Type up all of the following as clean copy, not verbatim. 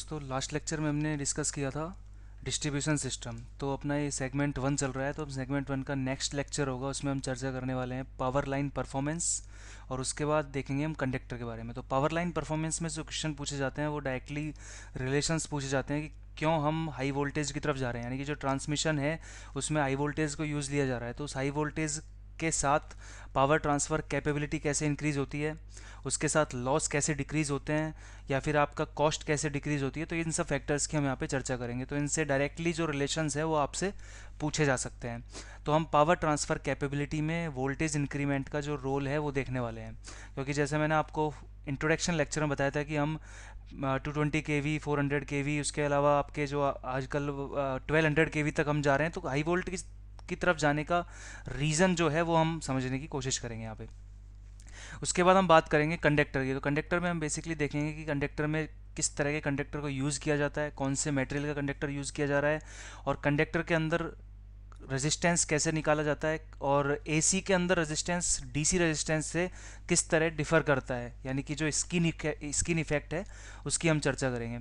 दोस्तों, last lecture में हमने डिस्कस किया था डिस्ट्रीब्यूशन सिस्टम। तो अपना ये सेगमेंट 1 चल रहा है, तो अब सेगमेंट 1 का नेक्स्ट लेक्चर होगा, उसमें हम चर्चा करने वाले हैं पावर लाइन परफॉर्मेंस। और उसके बाद देखेंगे हम कंडक्टर के बारे में। तो पावर लाइन परफॉर्मेंस में जो क्वेश्चन पूछे जाते हैं वो डायरेक्टली रिलेशंस पूछे जाते हैं कि क्यों हम हाई वोल्टेज की तरफ जा रहे हैं, यानी कि जो ट्रांसमिशन है उसमें हाई वोल्टेज को यूज़ लिया जा रहा है, तो उस हाई वोल्टेज के साथ पावर ट्रांसफ़र कैपेबिलिटी कैसे इंक्रीज़ होती है, उसके साथ लॉस कैसे डिक्रीज़ होते हैं, या फिर आपका कॉस्ट कैसे डिक्रीज़ होती है। तो इन सब फैक्टर्स की हम यहाँ पे चर्चा करेंगे। तो इनसे डायरेक्टली जो रिलेशंस है वो आपसे पूछे जा सकते हैं। तो हम पावर ट्रांसफ़र कैपेबिलिटी में वोल्टेज इंक्रीमेंट का जो रोल है वो देखने वाले हैं, क्योंकि जैसे मैंने आपको इंट्रोडक्शन लेक्चर में बताया था कि हम 220 kV 400 kV, उसके अलावा आपके जो आजकल 1200 kV तक हम जा रहे हैं। तो हाई वोल्ट की तरफ जाने का रीज़न जो है वो हम समझने की कोशिश करेंगे यहाँ पे। उसके बाद हम बात करेंगे कंडक्टर की। तो कंडक्टर में हम बेसिकली देखेंगे कि कंडक्टर में किस तरह के कंडक्टर को यूज़ किया जाता है, कौन से मटेरियल का कंडक्टर यूज़ किया जा रहा है, और कंडक्टर के अंदर रेजिस्टेंस कैसे निकाला जाता है, और एसी के अंदर रेजिस्टेंस डीसी रेजिस्टेंस से किस तरह डिफ़र करता है, यानी कि जो स्किन इफेक्ट है उसकी हम चर्चा करेंगे।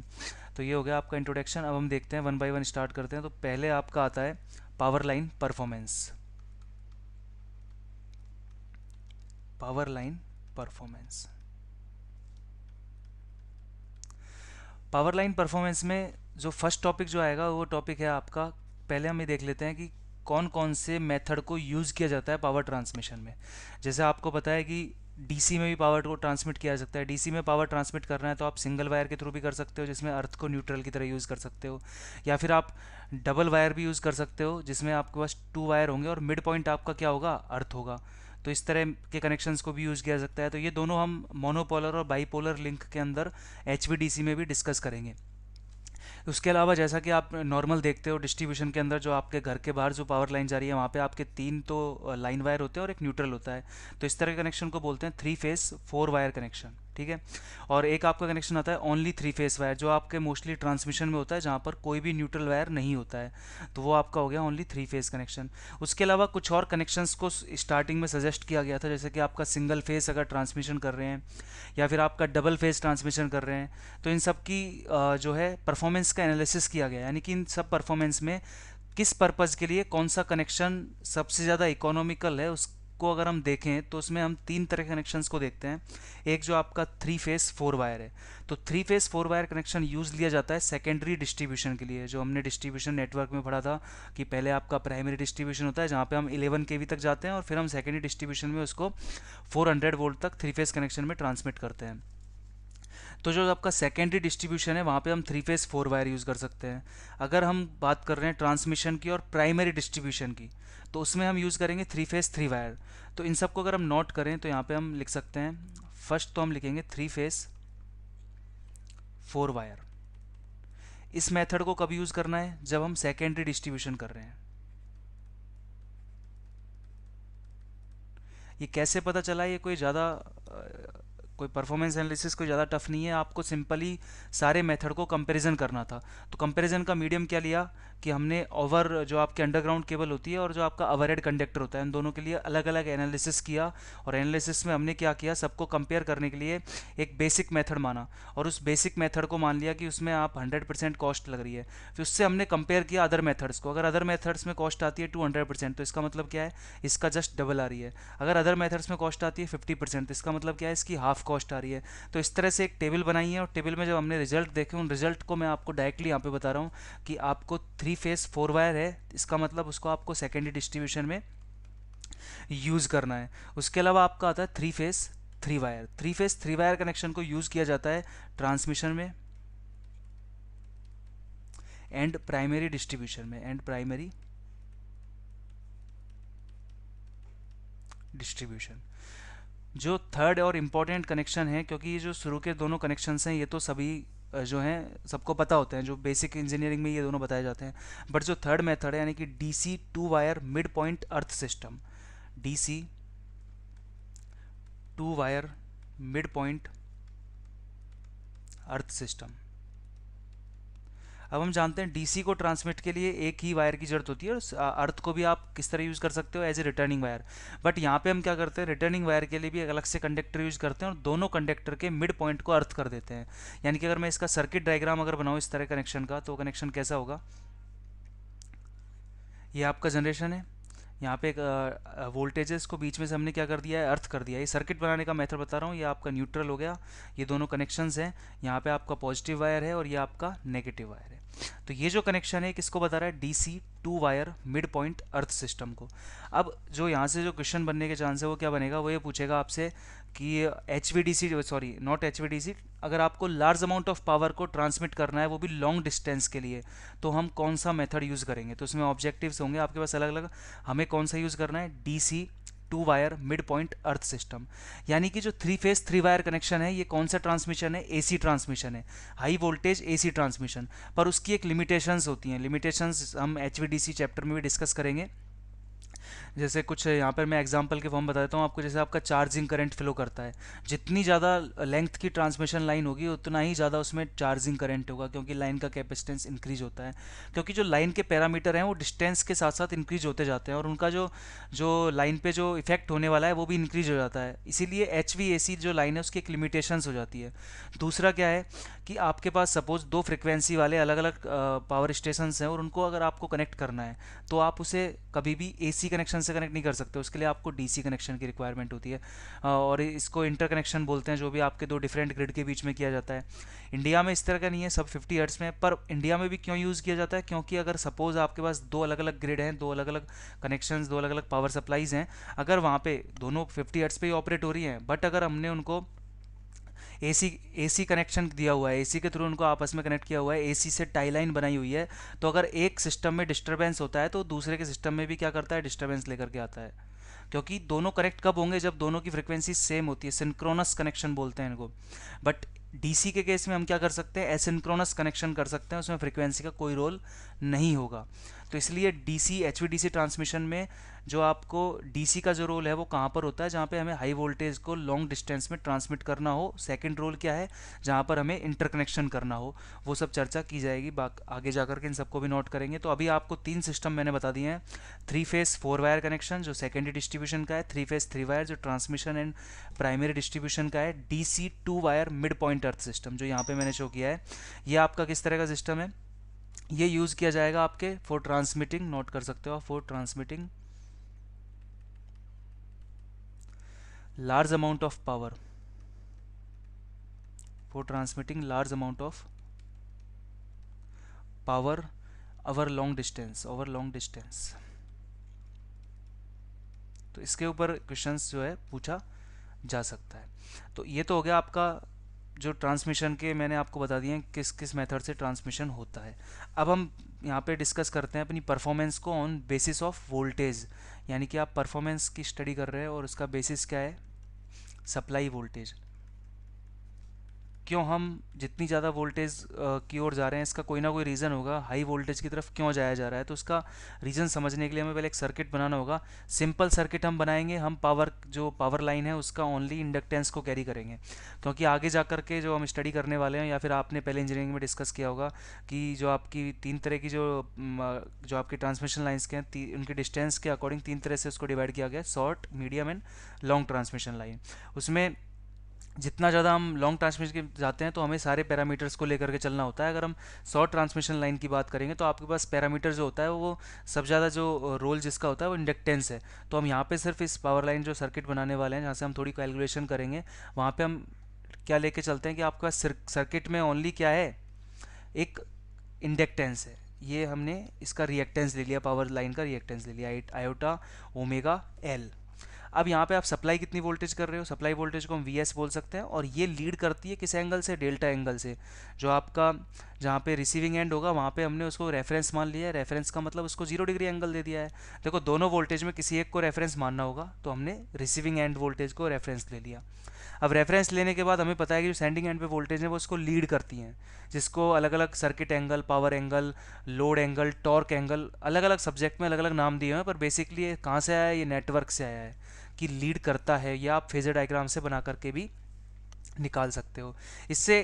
तो ये हो गया आपका इंट्रोडक्शन। अब हम देखते हैं वन बाय वन स्टार्ट करते हैं। तो पहले आपका आता है power line performance. Power line performance, power line performance में जो फर्स्ट टॉपिक जो आएगा वो टॉपिक है आपका, पहले हम ये देख लेते हैं कि कौन कौन से मेथड को यूज़ किया जाता है पावर ट्रांसमिशन में। जैसे आपको पता है कि डीसी में भी पावर को ट्रांसमिट किया जा सकता है। डीसी में पावर ट्रांसमिट करना है तो आप सिंगल वायर के थ्रू भी कर सकते हो, जिसमें अर्थ को न्यूट्रल की तरह यूज़ कर सकते हो, या फिर आप डबल वायर भी यूज़ कर सकते हो, जिसमें आपके पास 2 वायर होंगे और मिड पॉइंट आपका क्या होगा, अर्थ होगा। तो इस तरह के कनेक्शंस को भी यूज़ किया जा सकता है। तो ये दोनों हम मोनोपोलर और बाईपोलर लिंक के अंदर एचवीडीसी में भी डिस्कस करेंगे। उसके अलावा जैसा कि आप नॉर्मल देखते हो डिस्ट्रीब्यूशन के अंदर, जो आपके घर के बाहर जो पावर लाइन जा रही है वहाँ पे आपके 3 तो लाइन वायर होते हैं और एक न्यूट्रल होता है। तो इस तरह के कनेक्शन को बोलते हैं 3 फेस 4 वायर कनेक्शन, ठीक है। और एक आपका कनेक्शन आता है ओनली 3 फेस वायर, जो आपके मोस्टली ट्रांसमिशन में होता है, जहाँ पर कोई भी न्यूट्रल वायर नहीं होता है। तो वो आपका हो गया ओनली 3 फेस कनेक्शन। उसके अलावा कुछ और कनेक्शंस को स्टार्टिंग में सजेस्ट किया गया था, जैसे कि आपका सिंगल फेस अगर ट्रांसमिशन कर रहे हैं, या फिर आपका डबल फेस ट्रांसमिशन कर रहे हैं, तो इन सब की जो है परफॉर्मेंस का एनालिसिस किया गया, यानी कि इन सब परफॉर्मेंस में किस पर्पज़ के लिए कौन सा कनेक्शन सबसे ज़्यादा इकोनॉमिकल है, उसको अगर हम देखें तो उसमें हम 3 तरह के कनेक्शंस को देखते हैं। एक जो आपका 3 फेस 4 वायर है, तो 3 फेस 4 वायर कनेक्शन यूज़ लिया जाता है सेकेंडरी डिस्ट्रीब्यूशन के लिए। जो हमने डिस्ट्रीब्यूशन नेटवर्क में पढ़ा था कि पहले आपका प्राइमरी डिस्ट्रीब्यूशन होता है, जहाँ पे हम 11 kV तक जाते हैं, और फिर हम सेकेंडरी डिस्ट्रीब्यूशन में उसको 400 वोल्ट तक 3 फेस कनेक्शन में ट्रांसमिट करते हैं। तो जो आपका सेकेंडरी डिस्ट्रीब्यूशन है वहाँ पे हम 3 फेस 4 वायर यूज़ कर सकते हैं। अगर हम बात कर रहे हैं ट्रांसमिशन की और प्राइमरी डिस्ट्रीब्यूशन की, तो उसमें हम यूज़ करेंगे 3 फेस 3 वायर। तो इन सबको अगर हम नोट करें तो यहाँ पे हम लिख सकते हैं, फर्स्ट तो हम लिखेंगे 3 फेस 4 वायर। इस मेथड को कब यूज़ करना है, जब हम सेकेंडरी डिस्ट्रीब्यूशन कर रहे हैं। ये कैसे पता चला, ये कोई ज़्यादा कोई परफॉर्मेंस एनालिसिस कोई ज़्यादा टफ नहीं है। आपको सिंपली सारे मेथड को कंपैरिजन करना था। तो कंपैरिजन का मीडियम क्या लिया कि हमने ओवर जो आपके अंडरग्राउंड केबल होती है और जो आपका ओवरहेड कंडक्टर होता है, इन दोनों के लिए अलग अलग एनालिसिस किया। और एनालिसिस में हमने क्या किया, सबको कंपेयर करने के लिए एक बेसिक मेथड माना, और उस बेसिक मेथड को मान लिया कि उसमें आप 100% कॉस्ट लग रही है। फिर उससे हमने कंपेयर किया अदर मेथड्स को। अगर अदर मेथड्स में कॉस्ट आती है 200%, तो इसका मतलब क्या है, इसका जस्ट डबल आ रही है। अगर अदर मेथड्स में कॉस्ट आती है 50%, तो इसका मतलब क्या है, इसकी हाफ कॉस्ट आ रही है। तो इस तरह से एक टेबल बनाई है, और टेबल में जब हमने रिजल्ट देखे, उन रिजल्ट को मैं आपको डायरेक्टली यहाँ पे बता रहा हूँ कि आपको 3 फेस 4 वायर है, इसका मतलब उसको आपको सेकेंडरी डिस्ट्रीब्यूशन में यूज़ करना है। उसके अलावा आपका आता है 3 face 3 wire. 3 face 3 wire connection को यूज़ किया जाता है ट्रांसमिशन में एंड प्राइमरी डिस्ट्रीब्यूशन में, एंड प्राइमरी डिस्ट्रीब्यूशन। जो थर्ड और इम्पॉर्टेंट कनेक्शन है, क्योंकि ये जो शुरू के दोनों कनेक्शंस हैं ये तो सभी जो हैं सबको पता होते हैं, जो बेसिक इंजीनियरिंग में ये दोनों बताए जाते हैं। बट जो थर्ड मेथड है, यानी कि DC 2 wire mid point earth system, DC 2 wire mid point earth system. अब हम जानते हैं डीसी को ट्रांसमिट के लिए एक ही वायर की जरूरत होती है, और अर्थ को भी आप किस तरह यूज़ कर सकते हो, as a returning wire. But यहाँ पे हम क्या करते हैं, रिटर्निंग वायर के लिए भी एक अलग से कंडक्टर यूज़ करते हैं और दोनों कंडक्टर के मिड पॉइंट को अर्थ कर देते हैं। यानी कि अगर मैं इसका सर्किट डायग्राम अगर बनाऊँ इस तरह कनेक्शन का, तो कनेक्शन कैसा होगा, ये आपका जनरेशन है, यहाँ पे एक वोल्टेजेस को बीच में से हमने क्या कर दिया है, अर्थ कर दिया है। ये सर्किट बनाने का मेथड बता रहा हूँ, ये आपका न्यूट्रल हो गया, ये दोनों कनेक्शंस हैं, यहाँ पे आपका पॉजिटिव वायर है और ये आपका नेगेटिव वायर है। तो ये जो कनेक्शन है किसको बता रहा है, DC two wire mid point earth system को। अब जो यहाँ से जो क्वेश्चन बनने के चांस है वो क्या बनेगा, वो ये पूछेगा आपसे कि H V D C, sorry not H V D C, अगर आपको लार्ज अमाउंट ऑफ पावर को ट्रांसमिट करना है वो भी लॉन्ग डिस्टेंस के लिए, तो हम कौन सा मेथड यूज़ करेंगे। तो उसमें ऑब्जेक्टिव्स होंगे आपके पास अलग अलग, हमें कौन सा यूज़ करना है, DC two wire mid point earth system. यानी कि जो three phase three wire connection है ये कौन सा ट्रांसमिशन है, एसी ट्रांसमिशन है, हाई वोल्टेज एसी ट्रांसमिशन। पर उसकी एक लिमिटेशंस होती हैं, लिमिटेशंस हम एचवीडीसी चैप्टर में भी डिस्कस करेंगे। जैसे कुछ यहाँ पर मैं एग्जांपल के फॉर्म बताता हूँ आपको, जैसे आपका चार्जिंग करंट फ्लो करता है, जितनी ज़्यादा लेंथ की ट्रांसमिशन लाइन होगी उतना ही ज़्यादा उसमें चार्जिंग करंट होगा, क्योंकि लाइन का कैपेसिटेंस इंक्रीज होता है। क्योंकि जो लाइन के पैरामीटर हैं वो डिस्टेंस के साथ साथ इंक्रीज होते जाते हैं और उनका जो जो लाइन पे जो इफेक्ट होने वाला है वो भी इंक्रीज हो जाता है। इसीलिए एच वी ए सी जो लाइन है उसकी एक लिमिटेशंस हो जाती है। दूसरा क्या है कि आपके पास सपोज दो फ्रिक्वेंसी वाले अलग अलग पावर स्टेशन हैं और उनको अगर आपको कनेक्ट करना है तो आप उसे कभी भी एसी कनेक्शन से कनेक्ट नहीं कर सकते, उसके लिए आपको डीसी कनेक्शन की रिक्वायरमेंट होती है। और इसको इंटर कनेक्शन बोलते हैं, जो भी आपके दो डिफरेंट ग्रिड के बीच में किया जाता है। इंडिया में इस तरह का नहीं है, सब 50 हर्ट्ज में। पर इंडिया में भी क्यों यूज़ किया जाता है, क्योंकि अगर सपोज आपके पास दो अलग अलग ग्रिड हैं, दो अलग अलग कनेक्शंस, दो अलग अलग पावर सप्लाईज हैं, अगर वहाँ पे दोनों 50 हर्ट्ज पे ही ऑपरेट हो रही हैं, बट अगर हमने उनको एसी एसी कनेक्शन दिया हुआ है, एसी के थ्रू उनको आपस में कनेक्ट किया हुआ है, एसी से टाई लाइन बनाई हुई है, तो अगर एक सिस्टम में डिस्टर्बेंस होता है तो दूसरे के सिस्टम में भी क्या करता है, डिस्टर्बेंस लेकर के आता है। क्योंकि दोनों कनेक्ट कब होंगे, जब दोनों की फ्रिक्वेंसी सेम होती है, सिंक्रोनस कनेक्शन बोलते हैं इनको। बट डीसी के केस में हम क्या कर सकते हैं, एसिंक्रोनस कनेक्शन कर सकते हैं, उसमें फ्रिक्वेंसी का कोई रोल नहीं होगा। तो इसलिए डीसी एचवीडीसी ट्रांसमिशन में जो आपको डीसी का जो रोल है वो कहाँ पर होता है, जहाँ पे हमें हाई वोल्टेज को लॉन्ग डिस्टेंस में ट्रांसमिट करना हो। सेकंड रोल क्या है, जहाँ पर हमें इंटरकनेक्शन करना हो, वो सब चर्चा की जाएगी, आगे जाकर के इन सबको भी नोट करेंगे। तो अभी आपको तीन सिस्टम मैंने बता दिए हैं, three phase four wire connection जो सेकेंडरी डिस्ट्रीब्यूशन का है, थ्री फेस थ्री वायर जो ट्रांसमिशन एंड प्राइमरी डिस्ट्रीब्यूशन का है, DC two wire mid point earth system जो यहाँ पे मैंने शो किया है। ये आपका किस तरह का सिस्टम है, ये यूज़ किया जाएगा आपके फॉर ट्रांसमिटिंग, नोट कर सकते हो, for transmitting large amount of power, for transmitting large amount of power over long distance। तो इसके ऊपर क्वेश्चंस जो है पूछा जा सकता है। तो ये तो हो गया आपका जो ट्रांसमिशन के मैंने आपको बता दिए किस किस मेथड से ट्रांसमिशन होता है। अब हम यहाँ पे डिस्कस करते हैं अपनी परफॉर्मेंस को ऑन बेसिस ऑफ वोल्टेज, यानी कि आप परफॉर्मेंस की स्टडी कर रहे हैं और उसका बेसिस क्या है, सप्लाई वोल्टेज। क्यों हम जितनी ज़्यादा वोल्टेज की ओर जा रहे हैं, इसका कोई ना कोई रीज़न होगा, हाई वोल्टेज की तरफ क्यों जाया जा रहा है। तो उसका रीज़न समझने के लिए हमें पहले एक सर्किट बनाना होगा। सिंपल सर्किट हम बनाएंगे, हम जो पावर लाइन है उसका ओनली इंडक्टेंस को कैरी करेंगे, क्योंकि आगे जा कर के जो हम स्टडी करने वाले हैं, या फिर आपने पहले इंजीनियरिंग में डिस्कस किया होगा कि जो आपकी तीन तरह की जो आपकी ट्रांसमिशन लाइन्स के हैं, उनकी डिस्टेंस के अकॉर्डिंग तीन तरह से उसको डिवाइड किया गया, short, medium and long transmission line. उसमें जितना ज़्यादा हम लॉन्ग ट्रांसमिशन के जाते हैं तो हमें सारे पैरामीटर्स को लेकर के चलना होता है। अगर हम शॉर्ट ट्रांसमिशन लाइन की बात करेंगे तो आपके पास पैरामीटर जो होता है वो सबसे ज़्यादा जो रोल जिसका होता है वो इंडक्टेंस है। तो हम यहाँ पे सिर्फ इस पावर लाइन जो सर्किट बनाने वाले हैं, जहाँ से हम थोड़ी कैलकुलेशन करेंगे, वहाँ पे हम क्या लेके चलते हैं कि आपका सर्किट में ओनली क्या है, एक इंडक्टेंस है। ये हमने इसका रिएक्टेंस ले लिया, पावर लाइन का रिएक्टेंस ले लिया, आयोटा ओमेगा एल। अब यहाँ पे आप सप्लाई कितनी वोल्टेज कर रहे हो, सप्लाई वोल्टेज को हम वी एस बोल सकते हैं, और ये लीड करती है किस एंगल से, डेल्टा एंगल से। जो आपका जहाँ पे रिसीविंग एंड होगा वहाँ पे हमने उसको रेफरेंस मान लिया है, रेफरेंस का मतलब उसको 0 डिग्री एंगल दे दिया है। देखो दोनों वोल्टेज में किसी एक को रेफरेंस मानना होगा, तो हमने रिसीविंग एंड वोल्टेज को रेफरेंस ले लिया। अब रेफरेंस लेने के बाद हमें पता है कि जो सेंडिंग एंड पे वोल्टेज है वो उसको लीड करती हैं, जिसको अलग अलग circuit angle, power angle, load angle, torque angle, अलग अलग सब्जेक्ट में अलग अलग नाम दिए हुए हैं, पर बेसिकली ये कहाँ से आया है, ये नेटवर्क से आया है कि लीड करता है। या आप फेजर डायग्राम से बना करके भी निकाल सकते हो। इससे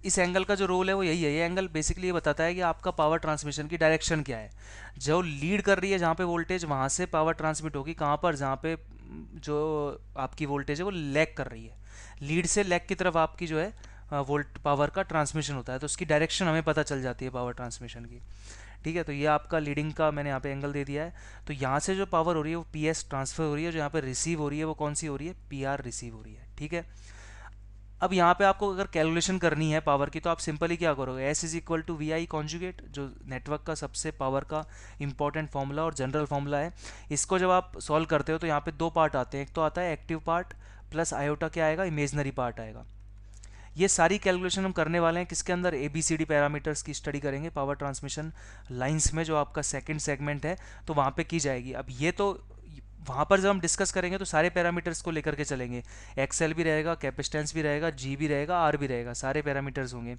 इस एंगल का जो रोल है वो यही है। ये एंगल बेसिकली ये बताता है कि आपका पावर ट्रांसमिशन की डायरेक्शन क्या है। जो लीड कर रही है जहाँ पे वोल्टेज, वहाँ से पावर ट्रांसमिट होगी कहाँ पर, जहाँ पे जो आपकी वोल्टेज है वो लैग कर रही है। लीड से लैग की तरफ आपकी जो है वोल्ट पावर का ट्रांसमिशन होता है, तो उसकी डायरेक्शन हमें पता चल जाती है पावर ट्रांसमिशन की। ठीक है, तो ये आपका लीडिंग का मैंने यहाँ पे एंगल दे दिया है। तो यहाँ से जो पावर हो रही है वो पी एस ट्रांसफर हो रही है, जो यहाँ पे रिसीव हो रही है वो कौन सी हो रही है, पी आर रिसीव हो रही है। ठीक है, अब यहाँ पे आपको अगर कैलकुलेशन करनी है पावर की, तो आप सिंपली क्या करोगे, S is equal to V I conjugate, जो नेटवर्क का सबसे पावर का इंपॉर्टेंट फॉर्मूला और जनरल फॉर्मूला है। इसको जब आप सॉल्व करते हो तो यहाँ पे दो पार्ट आते हैं, एक तो आता है एक्टिव पार्ट प्लस आयोटा क्या आएगा, इमेजनरी पार्ट आएगा। ये सारी कैलकुलेशन हम करने वाले हैं किसके अंदर, A B C D parameters की स्टडी करेंगे पावर ट्रांसमिशन लाइंस में, जो आपका सेकंड सेगमेंट है तो वहाँ पे की जाएगी। अब ये तो वहाँ पर जब हम डिस्कस करेंगे तो सारे पैरामीटर्स को लेकर के चलेंगे, एक्सएल भी रहेगा, कैपेसिटेंस भी रहेगा, जी भी रहेगा, आर भी रहेगा, सारे पैरामीटर्स होंगे।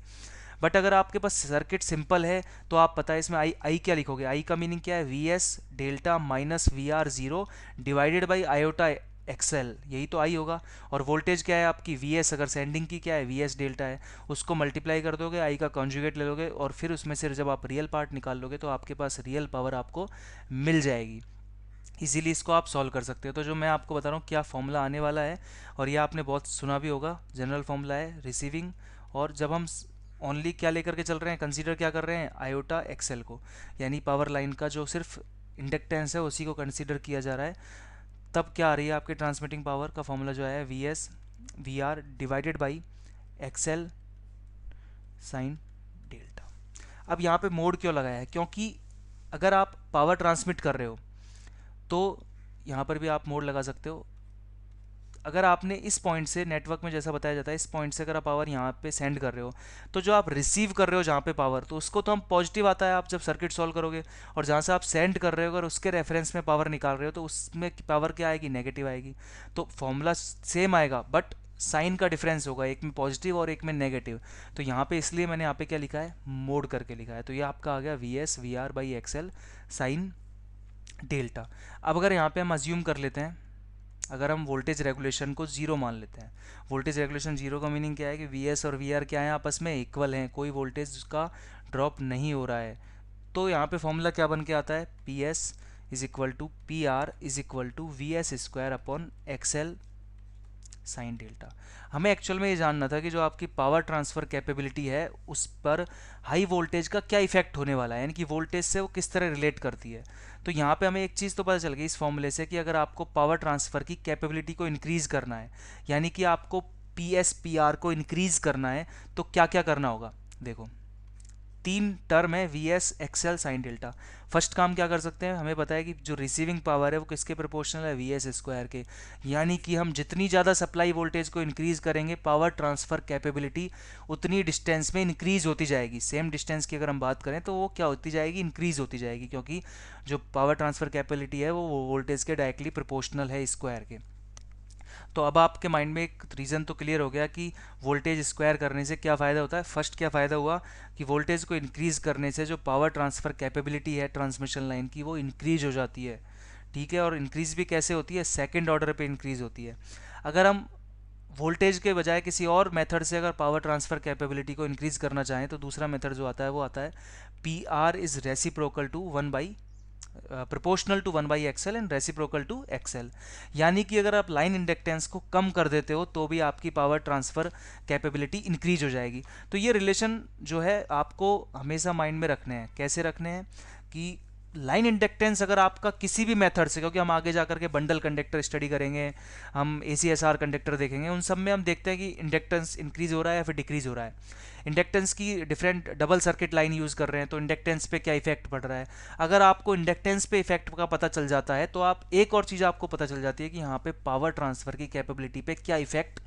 बट अगर आपके पास सर्किट सिंपल है तो आप पता है इसमें आई क्या लिखोगे, आई का मीनिंग क्या है, V S delta minus V R zero divided by iota XL, यही तो आई होगा। और वोल्टेज क्या है आपकी, वी एस, अगर सेंडिंग की क्या है, वी एस डेल्टा है, उसको मल्टीप्लाई कर दोगे, आई का कॉन्जुगेट ले लोगे, और फिर उसमें से जब आप रियल पार्ट निकाल लोगे तो आपके पास रियल पावर आपको मिल जाएगी। इजीली इसको आप सॉल्व कर सकते हो। तो जो मैं आपको बता रहा हूँ क्या फॉर्मूला आने वाला है, और ये आपने बहुत सुना भी होगा, जनरल फॉर्मूला है रिसीविंग। और जब हम ओनली क्या लेकर के चल रहे हैं, कंसीडर क्या कर रहे हैं, आयोटा एक्सएल को, यानी पावर लाइन का जो सिर्फ इंडक्टेंस है उसी को कंसीडर किया जा रहा है, तब क्या आ रही है आपके ट्रांसमिटिंग पावर का फॉर्मूला जो है V S V R divided by XL sine delta. अब यहाँ पे मोड क्यों लगाया है, क्योंकि अगर आप पावर ट्रांसमिट कर रहे हो तो यहाँ पर भी आप मोड लगा सकते हो। अगर आपने इस पॉइंट से, नेटवर्क में जैसा बताया जाता है, इस पॉइंट से अगर आप पावर यहाँ पे सेंड कर रहे हो, तो जो आप रिसीव कर रहे हो जहाँ पे पावर, तो उसको तो हम पॉजिटिव आता है आप जब सर्किट सॉल्व करोगे, और जहाँ से आप सेंड कर रहे हो अगर उसके रेफरेंस में पावर निकाल रहे हो तो उसमें पावर क्या आएगी, नेगेटिव आएगी। तो फॉर्मूला सेम आएगा बट साइन का डिफरेंस होगा, एक में पॉजिटिव और एक में नेगेटिव। तो यहाँ पे इसलिए मैंने यहाँ पे क्या लिखा है, मोड करके लिखा है। तो ये आपका आ गया V S V R by XL sine delta. अब अगर यहाँ पे हम अज्यूम कर लेते हैं, अगर हम वोल्टेज रेगुलेशन को जीरो मान लेते हैं, वोल्टेज रेगुलेशन जीरो का मीनिंग क्या है कि वी एस और वी आर क्या है, आपस में इक्वल हैं, कोई वोल्टेज का ड्रॉप नहीं हो रहा है। तो यहाँ पे फॉर्मूला क्या बन के आता है, P S is equal to P R is equal to V S square upon XL sine delta. हमें एक्चुअल में ये जानना था कि जो आपकी पावर ट्रांसफ़र कैपेबिलिटी है उस पर हाई वोल्टेज का क्या इफेक्ट होने वाला है, यानी कि वोल्टेज से वो किस तरह रिलेट करती है। तो यहाँ पे हमें एक चीज़ तो पता चल गई इस फॉर्मूले से कि अगर आपको पावर ट्रांसफ़र की कैपेबिलिटी को इंक्रीज़ करना है, यानी कि आपको पी एस पी आर को इंक्रीज़ करना है, तो क्या क्या करना होगा। देखो तीन टर्म है, V S XL sine delta. First काम क्या कर सकते हैं, हमें पता है कि जो रिसीविंग पावर है वो किसके प्रोपोर्शनल है, वी एस स्क्वायर के, यानी कि हम जितनी ज़्यादा सप्लाई वोल्टेज को इंक्रीज़ करेंगे पावर ट्रांसफ़र कैपेबिलिटी उतनी डिस्टेंस में इंक्रीज़ होती जाएगी। सेम डिस्टेंस की अगर हम बात करें तो वो क्या होती जाएगी, इंक्रीज़ होती जाएगी, क्योंकि जो पावर ट्रांसफ़र कैपेबिलिटी है वो वोल्टेज के डायरेक्टली प्रोपोर्शनल है स्क्वायर के। तो अब आपके माइंड में एक रीज़न तो क्लियर हो गया कि वोल्टेज स्क्वायर करने से क्या फ़ायदा होता है। फर्स्ट क्या फ़ायदा हुआ कि वोल्टेज को इंक्रीज़ करने से जो पावर ट्रांसफ़र कैपेबिलिटी है ट्रांसमिशन लाइन की वो इंक्रीज हो जाती है। ठीक है, और इंक्रीज़ भी कैसे होती है, सेकंड ऑर्डर पे इंक्रीज़ होती है। अगर हम वोल्टेज के बजाय किसी और मेथड से अगर पावर ट्रांसफ़र कैपेबिलिटी को इंक्रीज़ करना चाहें तो दूसरा मेथड जो आता है वो आता है P R is reciprocal to one by proportional to one by XL and reciprocal to XL. यानी कि अगर आप लाइन इंडक्टेंस को कम कर देते हो तो भी आपकी पावर ट्रांसफ़र कैपेबिलिटी इंक्रीज हो जाएगी। तो ये रिलेशन जो है आपको हमेशा माइंड में रखने हैं। कैसे रखने हैं कि लाइन इंडक्टेंस अगर आपका किसी भी मेथड से, क्योंकि हम आगे जाकर के बंडल कंडक्टर स्टडी करेंगे, हम ACSR कंडक्टर देखेंगे, उन सब में हम देखते हैं कि इंडक्टेंस इंक्रीज हो रहा है या फिर डिक्रीज हो रहा है। इंडक्टेंस की different double circuit line use कर रहे हैं तो इंडक्टेंस पे क्या इफेक्ट पड़ रहा है। अगर आपको इंडक्टेंस पे इफेक्ट का पता चल जाता है तो आप एक और चीज़ आपको पता चल जाती है कि यहाँ पे पावर ट्रांसफ़र की कैपेबिलिटी पे क्या इफेक्ट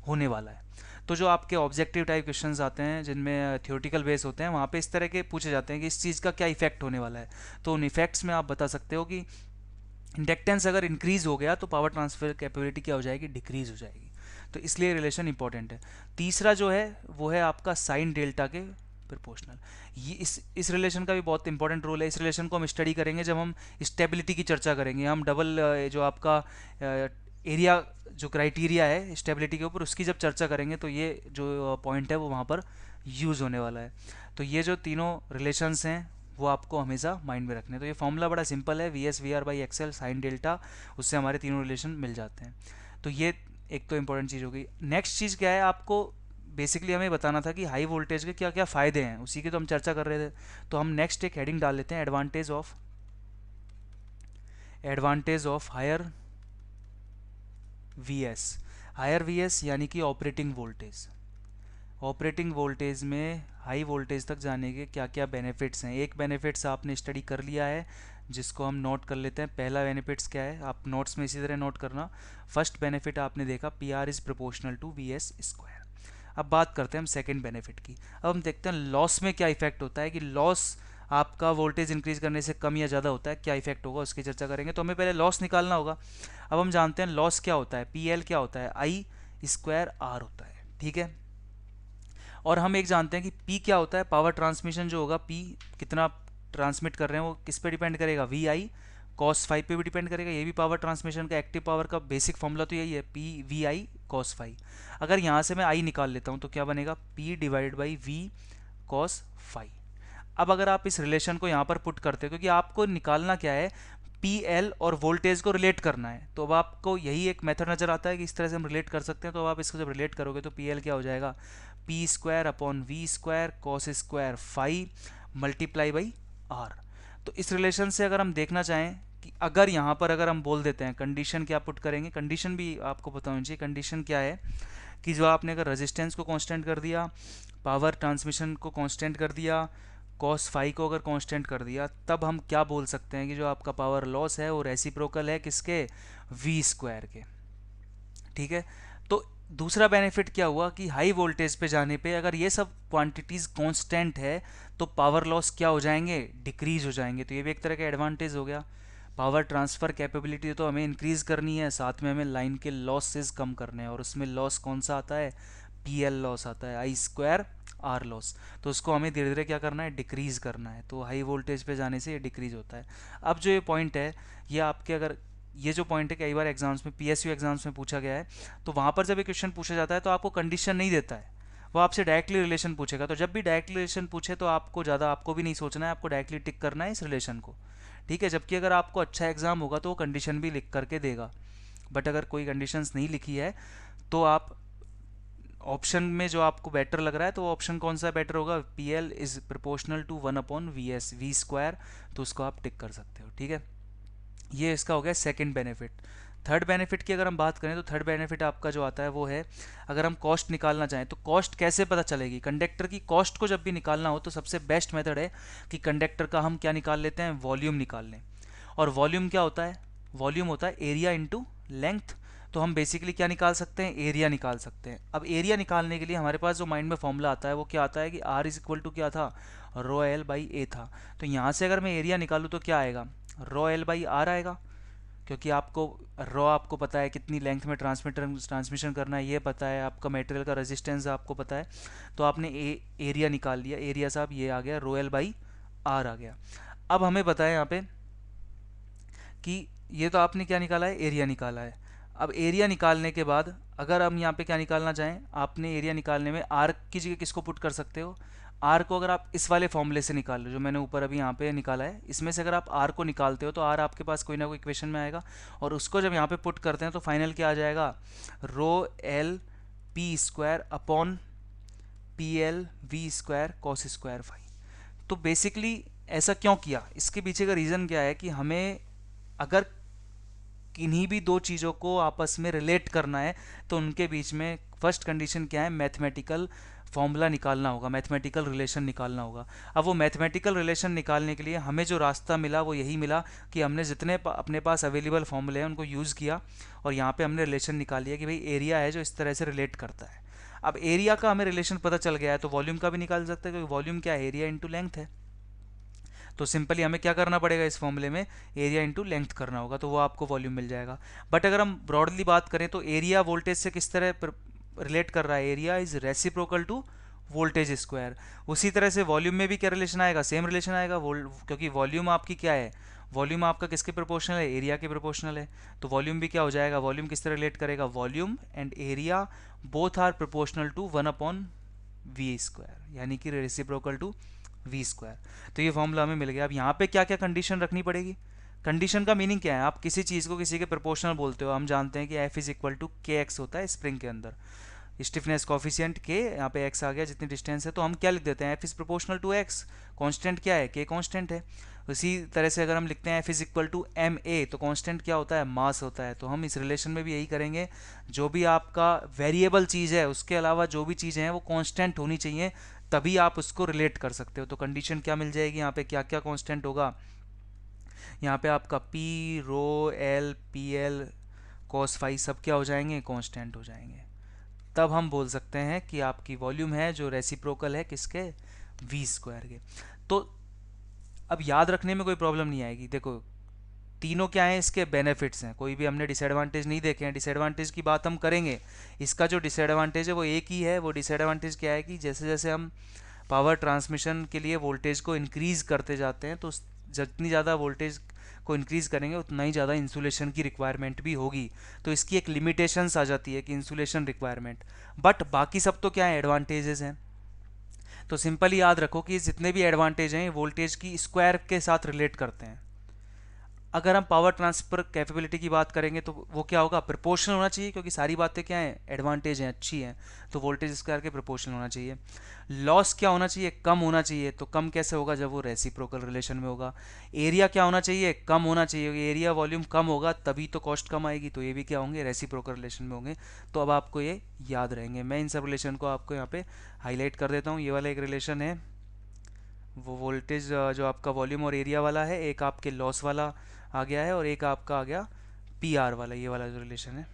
होने वाला है। तो जो आपके ऑब्जेक्टिव टाइप क्वेश्चंस आते हैं जिनमें थियोरेटिकल बेस होते हैं, वहाँ पे इस तरह के पूछे जाते हैं कि इस चीज़ का क्या इफेक्ट होने वाला है। तो उन इफेक्ट्स में आप बता सकते हो कि इंडक्टेंस अगर इंक्रीज हो गया तो पावर ट्रांसफर कैपेबिलिटी क्या हो जाएगी, डिक्रीज हो जाएगी। तो इसलिए रिलेशन इंपॉर्टेंट है। तीसरा जो है वो है आपका साइन डेल्टा के प्रोपोर्शनल। ये इस रिलेशन का भी बहुत इंपॉर्टेंट रोल है। इस रिलेशन को हम स्टडी करेंगे जब हम स्टेबिलिटी की चर्चा करेंगे। हम डबल जो आपका एरिया जो क्राइटेरिया है स्टेबिलिटी के ऊपर, उसकी जब चर्चा करेंगे तो ये जो पॉइंट है वो वहाँ पर यूज़ होने वाला है। तो ये जो तीनों रिलेशंस हैं वो आपको हमेशा माइंड में रखने हैं। तो ये फॉर्मूला बड़ा सिंपल है, V S V R by XL sine delta, उससे हमारे तीनों रिलेशन मिल जाते हैं। तो ये एक तो इंपॉर्टेंट चीज़ हो गई। नेक्स्ट चीज़ क्या है, आपको बेसिकली हमें बताना था कि हाई वोल्टेज के क्या क्या फ़ायदे हैं, उसी की तो हम चर्चा कर रहे थे। तो हम नेक्स्ट एक हेडिंग डाल लेते हैं, advantage of higher V S. Higher V S यानी कि ऑपरेटिंग वोल्टेज। ऑपरेटिंग वोल्टेज में हाई वोल्टेज तक जाने के क्या क्या बेनिफिट्स हैं। एक बेनिफिट्स आपने स्टडी कर लिया है जिसको हम नोट कर लेते हैं। पहला बेनिफिट्स क्या है, आप नोट्स में इसी तरह नोट करना। फर्स्ट बेनिफिट आपने देखा, P R is proportional to V S square. अब बात करते हैं हम सेकेंड बेनिफिट की। अब हम देखते हैं लॉस में क्या इफेक्ट होता है, कि लॉस आपका वोल्टेज इंक्रीज करने से कम या ज़्यादा होता है, क्या इफेक्ट होगा उसकी चर्चा करेंगे। तो हमें पहले लॉस निकालना होगा। अब हम जानते हैं लॉस क्या होता है, पी एल क्या होता है, आई स्क्वायर आर होता है, ठीक है। और हम एक जानते हैं कि पी क्या होता है, पावर ट्रांसमिशन जो होगा, पी कितना ट्रांसमिट कर रहे हैं वो किस पे डिपेंड करेगा, वी आई कॉस फाइव पे भी डिपेंड करेगा। ये भी पावर ट्रांसमिशन का एक्टिव पावर का बेसिक फॉर्मूला तो यही है, P V I cos five. अगर यहाँ से मैं आई निकाल लेता हूँ तो क्या बनेगा, P divided by V cos five. अब अगर आप इस रिलेशन को यहाँ पर पुट करते हो, क्योंकि आपको निकालना क्या है, पी एल और वोल्टेज को रिलेट करना है, तो अब आपको यही एक मेथड नज़र आता है कि इस तरह से हम रिलेट कर सकते हैं। तो अब आप इसको जब रिलेट करोगे तो पी एल क्या हो जाएगा, P square upon V square cos square five multiply by R. तो इस रिलेशन से अगर हम देखना चाहें कि अगर यहाँ पर अगर हम बोल देते हैं, कंडीशन क्या पुट करेंगे, कंडीशन भी आपको पता होनी चाहिए। कंडीशन क्या है कि जो आपने अगर रेजिस्टेंस को कांस्टेंट कर दिया, पावर ट्रांसमिशन को कांस्टेंट कर दिया, कॉस फाई को अगर कांस्टेंट कर दिया, तब हम क्या बोल सकते हैं कि जो आपका पावर लॉस है वो रेसिप्रोकल है किसके, वी स्क्वायर के, ठीक है। तो दूसरा बेनिफिट क्या हुआ कि हाई वोल्टेज पे जाने पे अगर ये सब क्वांटिटीज़ कांस्टेंट है तो पावर लॉस क्या हो जाएंगे, डिक्रीज हो जाएंगे। तो ये भी एक तरह का एडवांटेज हो गया। पावर ट्रांसफ़र कैपेबिलिटी तो हमें इंक्रीज करनी है, साथ में हमें लाइन के लॉसेस कम करने हैं, और उसमें लॉस कौन सा आता है, पी एल लॉस आता है, आई स्क्वायर आर लॉस। तो उसको हमें धीरे धीरे क्या करना है, डिक्रीज करना है। तो हाई वोल्टेज पे जाने से ये डिक्रीज होता है। अब जो ये पॉइंट है, ये आपके अगर ये जो पॉइंट है कई बार एग्जाम्स में, पीएसयू एग्जाम्स में पूछा गया है, तो वहाँ पर जब ये क्वेश्चन पूछा जाता है तो आपको कंडीशन नहीं देता है, वो आपसे डायरेक्टली रिलेशन पूछेगा। तो जब भी डायरेक्टली रिलेशन पूछे तो आपको ज़्यादा आपको भी नहीं सोचना है, आपको डायरेक्टली टिक करना है इस रिलेशन को, ठीक है। जबकि अगर आपको अच्छा एग्जाम होगा तो वो कंडीशन भी लिख करके देगा। बट अगर कोई कंडीशंस नहीं लिखी है तो आप ऑप्शन में जो आपको बेटर लग रहा है, तो ऑप्शन कौन सा बेटर होगा, P L is proportional to one upon V S V square, तो उसको आप टिक कर सकते हो, ठीक है। ये इसका हो गया सेकंड बेनिफिट। थर्ड बेनिफिट की अगर हम बात करें तो थर्ड बेनिफिट आपका जो आता है वो है, अगर हम कॉस्ट निकालना चाहें तो कॉस्ट कैसे पता चलेगी, कंडक्टर की कॉस्ट को जब भी निकालना हो तो सबसे बेस्ट मेथड है कि कंडक्टर का हम क्या निकाल लेते हैं, वॉल्यूम निकाल लें। और वॉल्यूम क्या होता है, वॉल्यूम होता है एरिया इंटू लेंथ। तो हम बेसिकली क्या निकाल सकते हैं, एरिया निकाल सकते हैं। अब एरिया निकालने के लिए हमारे पास जो माइंड में फॉर्मूला आता है वो क्या आता है कि आर इज इक्वल टू क्या था, रो एल बाई ए था। तो यहाँ से अगर मैं एरिया निकालूँ तो क्या आएगा, रो एल बाई आर आएगा, क्योंकि आपको रॉ आपको पता है कितनी लेंथ में ट्रांसमिशन करना है, ये पता है, आपका मटेरियल का रेजिस्टेंस आपको पता है। तो आपने एरिया निकाल लिया, एरिया साहब ये आ गया, रो एल बाई आर आ गया। अब हमें बताया यहाँ पे कि ये तो आपने क्या निकाला है, एरिया निकाला है। अब एरिया निकालने के बाद अगर हम यहाँ पे क्या निकालना चाहें, आपने एरिया निकालने में आर की जगह किसको पुट कर सकते हो, आर को अगर आप इस वाले फॉर्मूले से निकाल लो जो मैंने ऊपर अभी यहाँ पे निकाला है, इसमें से अगर आप आर को निकालते हो तो आर आपके पास कोई ना कोई इक्वेशन में आएगा, और उसको जब यहाँ पे पुट करते हैं तो फाइनल क्या आ जाएगा, rho L P square upon P L V square cos square phi. तो बेसिकली ऐसा क्यों किया, इसके पीछे का रीज़न क्या है कि हमें अगर किन्हीं भी दो चीज़ों को आपस में रिलेट करना है तो उनके बीच में फर्स्ट कंडीशन क्या है, मैथमेटिकल फॉर्मूला निकालना होगा, मैथमेटिकल रिलेशन निकालना होगा। अब वो मैथमेटिकल रिलेशन निकालने के लिए हमें जो रास्ता मिला वो यही मिला कि हमने जितने अपने पास अवेलेबल फॉर्मूले हैं उनको यूज़ किया, और यहाँ पे हमने रिलेशन निकाल लिया कि भाई एरिया है जो इस तरह से रिलेट करता है। अब एरिया का हमें रिलेशन पता चल गया है तो वॉल्यूम का भी निकाल सकते हैं, क्योंकि वॉल्यूम क्या है, एरिया इंटू लेंथ है। तो सिंपली हमें क्या करना पड़ेगा, इस फॉर्मूले में एरिया इंटू लेंथ करना होगा, तो वो आपको वॉल्यूम मिल जाएगा। बट अगर हम ब्रॉडली बात करें तो एरिया वोल्टेज से किस तरह रिलेट कर रहा है, area is reciprocal to voltage square. उसी तरह से वॉल्यूम में भी क्या रिलेशन आएगा, सेम रिलेशन आएगा, क्योंकि वॉल्यूम आपकी क्या है, वॉल्यूम आपका किसके प्रोपोर्शनल है, एरिया के प्रोपोर्शनल है। तो वॉल्यूम भी क्या हो जाएगा, वॉल्यूम किस तरह रिलेट करेगा, volume and area both are proportional to one upon V square, यानी कि रेसिप्रोकल टू वी स्क्वायर। तो ये फॉर्मूला हमें मिल गया। अब यहाँ पे क्या क्या कंडीशन रखनी पड़ेगी? कंडीशन का मीनिंग क्या है? आप किसी चीज़ को किसी के प्रोपोर्शनल बोलते हो, हम जानते हैं कि एफ इज इक्वल टू के एक्स होता है स्प्रिंग के अंदर, स्टिफनेस कोफिशिएंट के, यहाँ पे एक्स आ गया जितनी डिस्टेंस है, तो हम क्या लिख देते हैं? F is proportional to X, constant क्या है? के कांस्टेंट है। उसी तरह से अगर हम लिखते हैं F is equal to M A, तो कांस्टेंट क्या होता है? मास होता है। तो हम इस रिलेशन में भी यही करेंगे, जो भी आपका वेरिएबल चीज़ है उसके अलावा जो भी चीज़ें हैं वो कांस्टेंट होनी चाहिए, तभी आप उसको रिलेट कर सकते हो। तो कंडीशन क्या मिल जाएगी यहाँ पे? क्या क्या कांस्टेंट होगा? यहाँ पे आपका पी, रो, L, P L, cos phi सब क्या हो जाएंगे? कांस्टेंट हो जाएंगे। तब हम बोल सकते हैं कि आपकी वॉल्यूम है जो रेसिप्रोकल है किसके? वी स्क्वायर के। तो अब याद रखने में कोई प्रॉब्लम नहीं आएगी। देखो तीनों क्या है, इसके बेनिफिट्स हैं, कोई भी हमने डिसएडवांटेज नहीं देखे हैं। डिसएडवांटेज की बात हम करेंगे, इसका जो डिसएडवांटेज है वो एक ही है। वो डिसएडवांटेज क्या है कि जैसे जैसे हम पावर ट्रांसमिशन के लिए वोल्टेज को इंक्रीज करते जाते हैं, तो जितनी ज़्यादा वोल्टेज को इंक्रीज करेंगे उतना ही ज़्यादा इंसुलेशन की रिक्वायरमेंट भी होगी। तो इसकी एक लिमिटेशंस आ जाती है कि इंसुलेशन रिक्वायरमेंट। बट बाकी सब तो क्या है? एडवांटेजेस हैं। तो सिंपली याद रखो कि जितने भी एडवांटेज हैं वोल्टेज की स्क्वायर के साथ रिलेट करते हैं। अगर हम पावर ट्रांसफर कैपेबिलिटी की बात करेंगे तो वो क्या होगा? प्रोपोर्शनल होना चाहिए, क्योंकि सारी बातें क्या हैं? एडवांटेज हैं, अच्छी हैं। तो वोल्टेज स्क्वायर के प्रोपोर्शनल होना चाहिए। लॉस क्या होना चाहिए? कम होना चाहिए। तो कम कैसे होगा? जब वो रेसिप्रोकल रिलेशन में होगा। एरिया क्या होना चाहिए? कम होना चाहिए। एरिया वॉल्यूम कम होगा तभी तो कॉस्ट कम आएगी, तो ये भी क्या होंगे? रेसिप्रोकल रिलेशन में होंगे। तो अब आपको ये याद रहेंगे। मैं इन सब रिलेशन को आपको यहाँ पे हाईलाइट कर देता हूँ। ये वाला एक रिलेशन है, वो वोल्टेज जो आपका वॉल्यूम और एरिया वाला है, एक आपके लॉस वाला आ गया है, और एक आपका आ गया पी आर वाला, ये वाला जो रिलेशन है।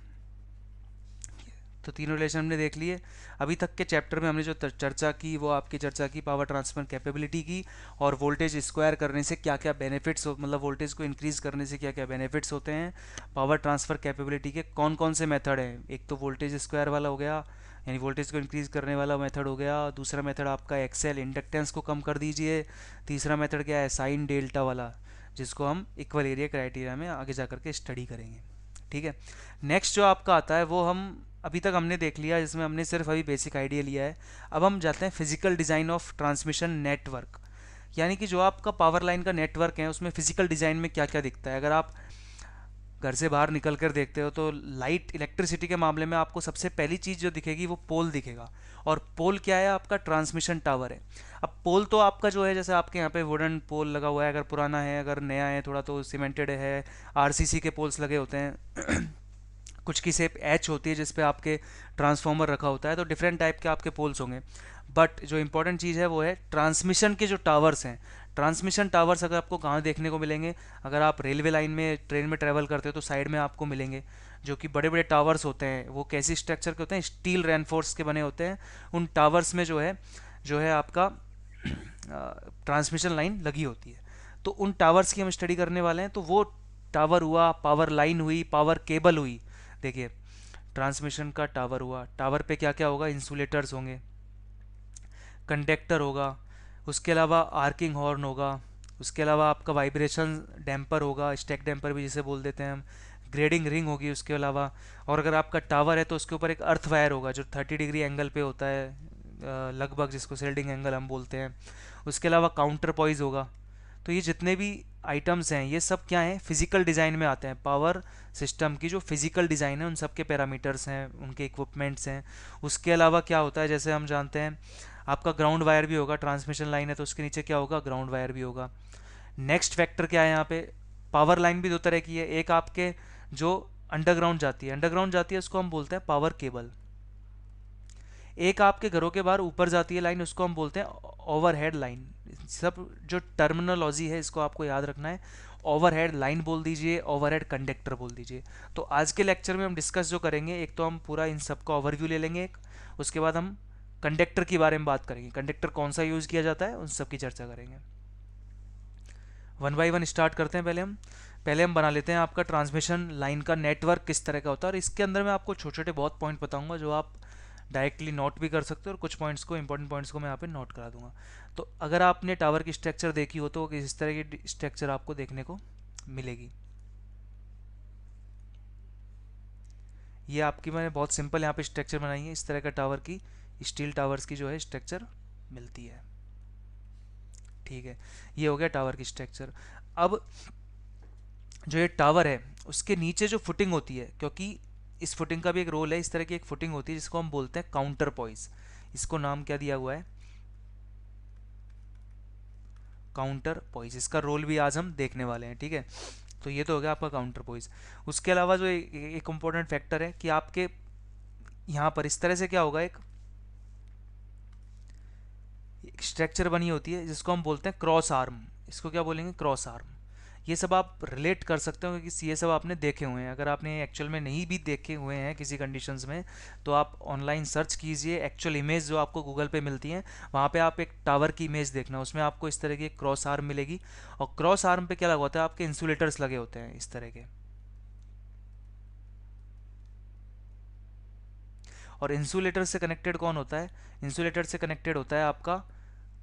तो तीनों रिलेशन हमने देख लिए। अभी तक के चैप्टर में हमने जो चर्चा की वो आपकी चर्चा की पावर ट्रांसफर कैपेबिलिटी की, और वोल्टेज स्क्वायर करने से क्या क्या बेनिफिट्स हो, मतलब वोल्टेज को इंक्रीज करने से क्या क्या बेनिफिट्स होते हैं। पावर ट्रांसफर कैपेबिलिटी के कौन कौन से मेथड हैं? एक तो वोल्टेज स्क्वायर वाला हो गया, यानी वोल्टेज को इंक्रीज करने वाला मेथड हो गया। दूसरा मेथड आपका एक्सेल, इंडक्टेंस को कम कर दीजिए। तीसरा मेथड क्या है? साइन डेल्टा वाला, जिसको हम इक्वल एरिया क्राइटेरिया में आगे जा करके स्टडी करेंगे। ठीक है। नेक्स्ट जो आपका आता है वो हम अभी तक हमने देख लिया, जिसमें हमने सिर्फ अभी बेसिक आइडिया लिया है। अब हम जाते हैं physical design of transmission network, यानी कि जो आपका पावर लाइन का नेटवर्क है उसमें फिजिकल डिज़ाइन में क्या क्या दिखता है। अगर आप घर से बाहर निकल कर देखते हो तो लाइट इलेक्ट्रिसिटी के मामले में आपको सबसे पहली चीज़ जो दिखेगी वो पोल दिखेगा। और पोल क्या है? आपका ट्रांसमिशन टावर है। अब पोल तो आपका जो है, जैसे आपके यहाँ पे वुडन पोल लगा हुआ है, अगर पुराना है, अगर नया है थोड़ा तो सीमेंटेड है, आरसीसी के पोल्स लगे होते हैं कुछ की शेप एच होती है जिस पे आपके ट्रांसफार्मर रखा होता है। तो डिफरेंट टाइप के आपके पोल्स होंगे। बट जो इंपॉर्टेंट चीज़ है वो है ट्रांसमिशन के जो टावर्स हैं। ट्रांसमिशन टावर्स अगर आपको कहाँ देखने को मिलेंगे? अगर आप रेलवे लाइन में ट्रेन में ट्रैवल करते हो तो साइड में आपको मिलेंगे, जो कि बड़े बड़े टावर्स होते हैं। वो कैसी स्ट्रक्चर के होते हैं? स्टील रेनफोर्स के बने होते हैं। उन टावर्स में जो है आपका ट्रांसमिशन लाइन लगी होती है। तो उन टावर्स की हम स्टडी करने वाले हैं। तो वो टावर हुआ, पावर लाइन हुई, पावर केबल हुई। देखिए ट्रांसमिशन का टावर हुआ, टावर पे क्या क्या होगा? इंसुलेटर्स होंगे, कंडक्टर होगा, उसके अलावा आर्किंग हॉर्न होगा, उसके अलावा आपका वाइब्रेशन डैम्पर होगा, स्टैक डैम्पर भी जिसे बोल देते हैं हम, ग्रेडिंग रिंग होगी उसके अलावा। और अगर आपका टावर है तो उसके ऊपर एक अर्थ वायर होगा जो 30 डिग्री एंगल पे होता है, लगभग, जिसको सेल्डिंग एंगल हम बोलते हैं। उसके अलावा काउंटर पॉइज होगा। तो ये जितने भी आइटम्स हैं ये सब क्या हैं? फिजिकल डिज़ाइन में आते हैं। पावर सिस्टम की जो फिजिकल डिज़ाइन है उन सब के पैरामीटर्स हैं, उनके इक्विपमेंट्स हैं। उसके अलावा क्या होता है, जैसे हम जानते हैं आपका ग्राउंड वायर भी होगा। ट्रांसमिशन लाइन है तो उसके नीचे क्या होगा? ग्राउंड वायर भी होगा। नेक्स्ट फैक्टर क्या है यहाँ पे? पावर लाइन भी दो तरह की है। एक आपके जो अंडरग्राउंड जाती है, उसको हम बोलते हैं पावर केबल। एक आपके घरों के बाहर ऊपर जाती है लाइन, उसको हम बोलते हैं ओवरहेड लाइन। सब जो टर्मिनोलॉजी है इसको आपको याद रखना है। ओवरहेड लाइन बोल दीजिए, ओवरहेड कंडक्टर बोल दीजिए। तो आज के लेक्चर में हम डिस्कस जो करेंगे, एक तो हम पूरा इन सब का ओवरव्यू ले लेंगे एक, उसके बाद हम कंडक्टर के बारे में बात करेंगे, कंडक्टर कौन सा यूज़ किया जाता है उन सब की चर्चा करेंगे। वन बाई वन स्टार्ट करते हैं। पहले हम बना लेते हैं आपका ट्रांसमिशन लाइन का नेटवर्क किस तरह का होता है। और इसके अंदर मैं आपको छोटे छोटे बहुत पॉइंट बताऊंगा जो आप डायरेक्टली नोट भी कर सकते हो, और कुछ पॉइंट्स को, इंपॉर्टेंट पॉइंट्स को मैं यहाँ पे नोट करा दूंगा। तो अगर आपने टावर की स्ट्रक्चर देखी हो तो इस तरह की स्ट्रक्चर आपको देखने को मिलेगी। ये आपकी मैंने बहुत सिंपल यहाँ पे स्ट्रक्चर बनाई है इस तरह का टावर की। स्टील टावर्स की जो है स्ट्रक्चर मिलती है। ठीक है, ये हो गया टावर की स्ट्रक्चर। अब जो ये टावर है उसके नीचे जो फुटिंग होती है, क्योंकि इस फुटिंग का भी एक रोल है, इस तरह की एक फुटिंग होती है जिसको हम बोलते हैं काउंटर पॉइज। इसको नाम क्या दिया हुआ है, काउंटर पॉइज। इसका रोल भी आज हम देखने वाले हैं। ठीक है, तो ये तो हो गया आपका काउंटर पॉइज। उसके अलावा जो एक इम्पोर्टेंट फैक्टर है कि आपके यहाँ पर इस तरह से क्या होगा, एक स्ट्रक्चर बनी होती है जिसको हम बोलते हैं क्रॉस आर्म। इसको क्या बोलेंगे, क्रॉस आर्म। ये सब आप रिलेट कर सकते हो क्योंकि ये सब आपने देखे हुए हैं। अगर आपने एक्चुअल में नहीं भी देखे हुए हैं किसी कंडीशंस में, तो आप ऑनलाइन सर्च कीजिए, एक्चुअल इमेज जो आपको गूगल पे मिलती हैं वहाँ पे आप एक टावर की इमेज देखना, उसमें आपको इस तरह की एक क्रॉस आर्म मिलेगी। और क्रॉस आर्म पे क्या लगा होता है, आपके इंसुलेटर्स लगे होते हैं इस तरह के। और इंसुलेटर से कनेक्टेड कौन होता है, इंसुलेटर से कनेक्टेड होता है आपका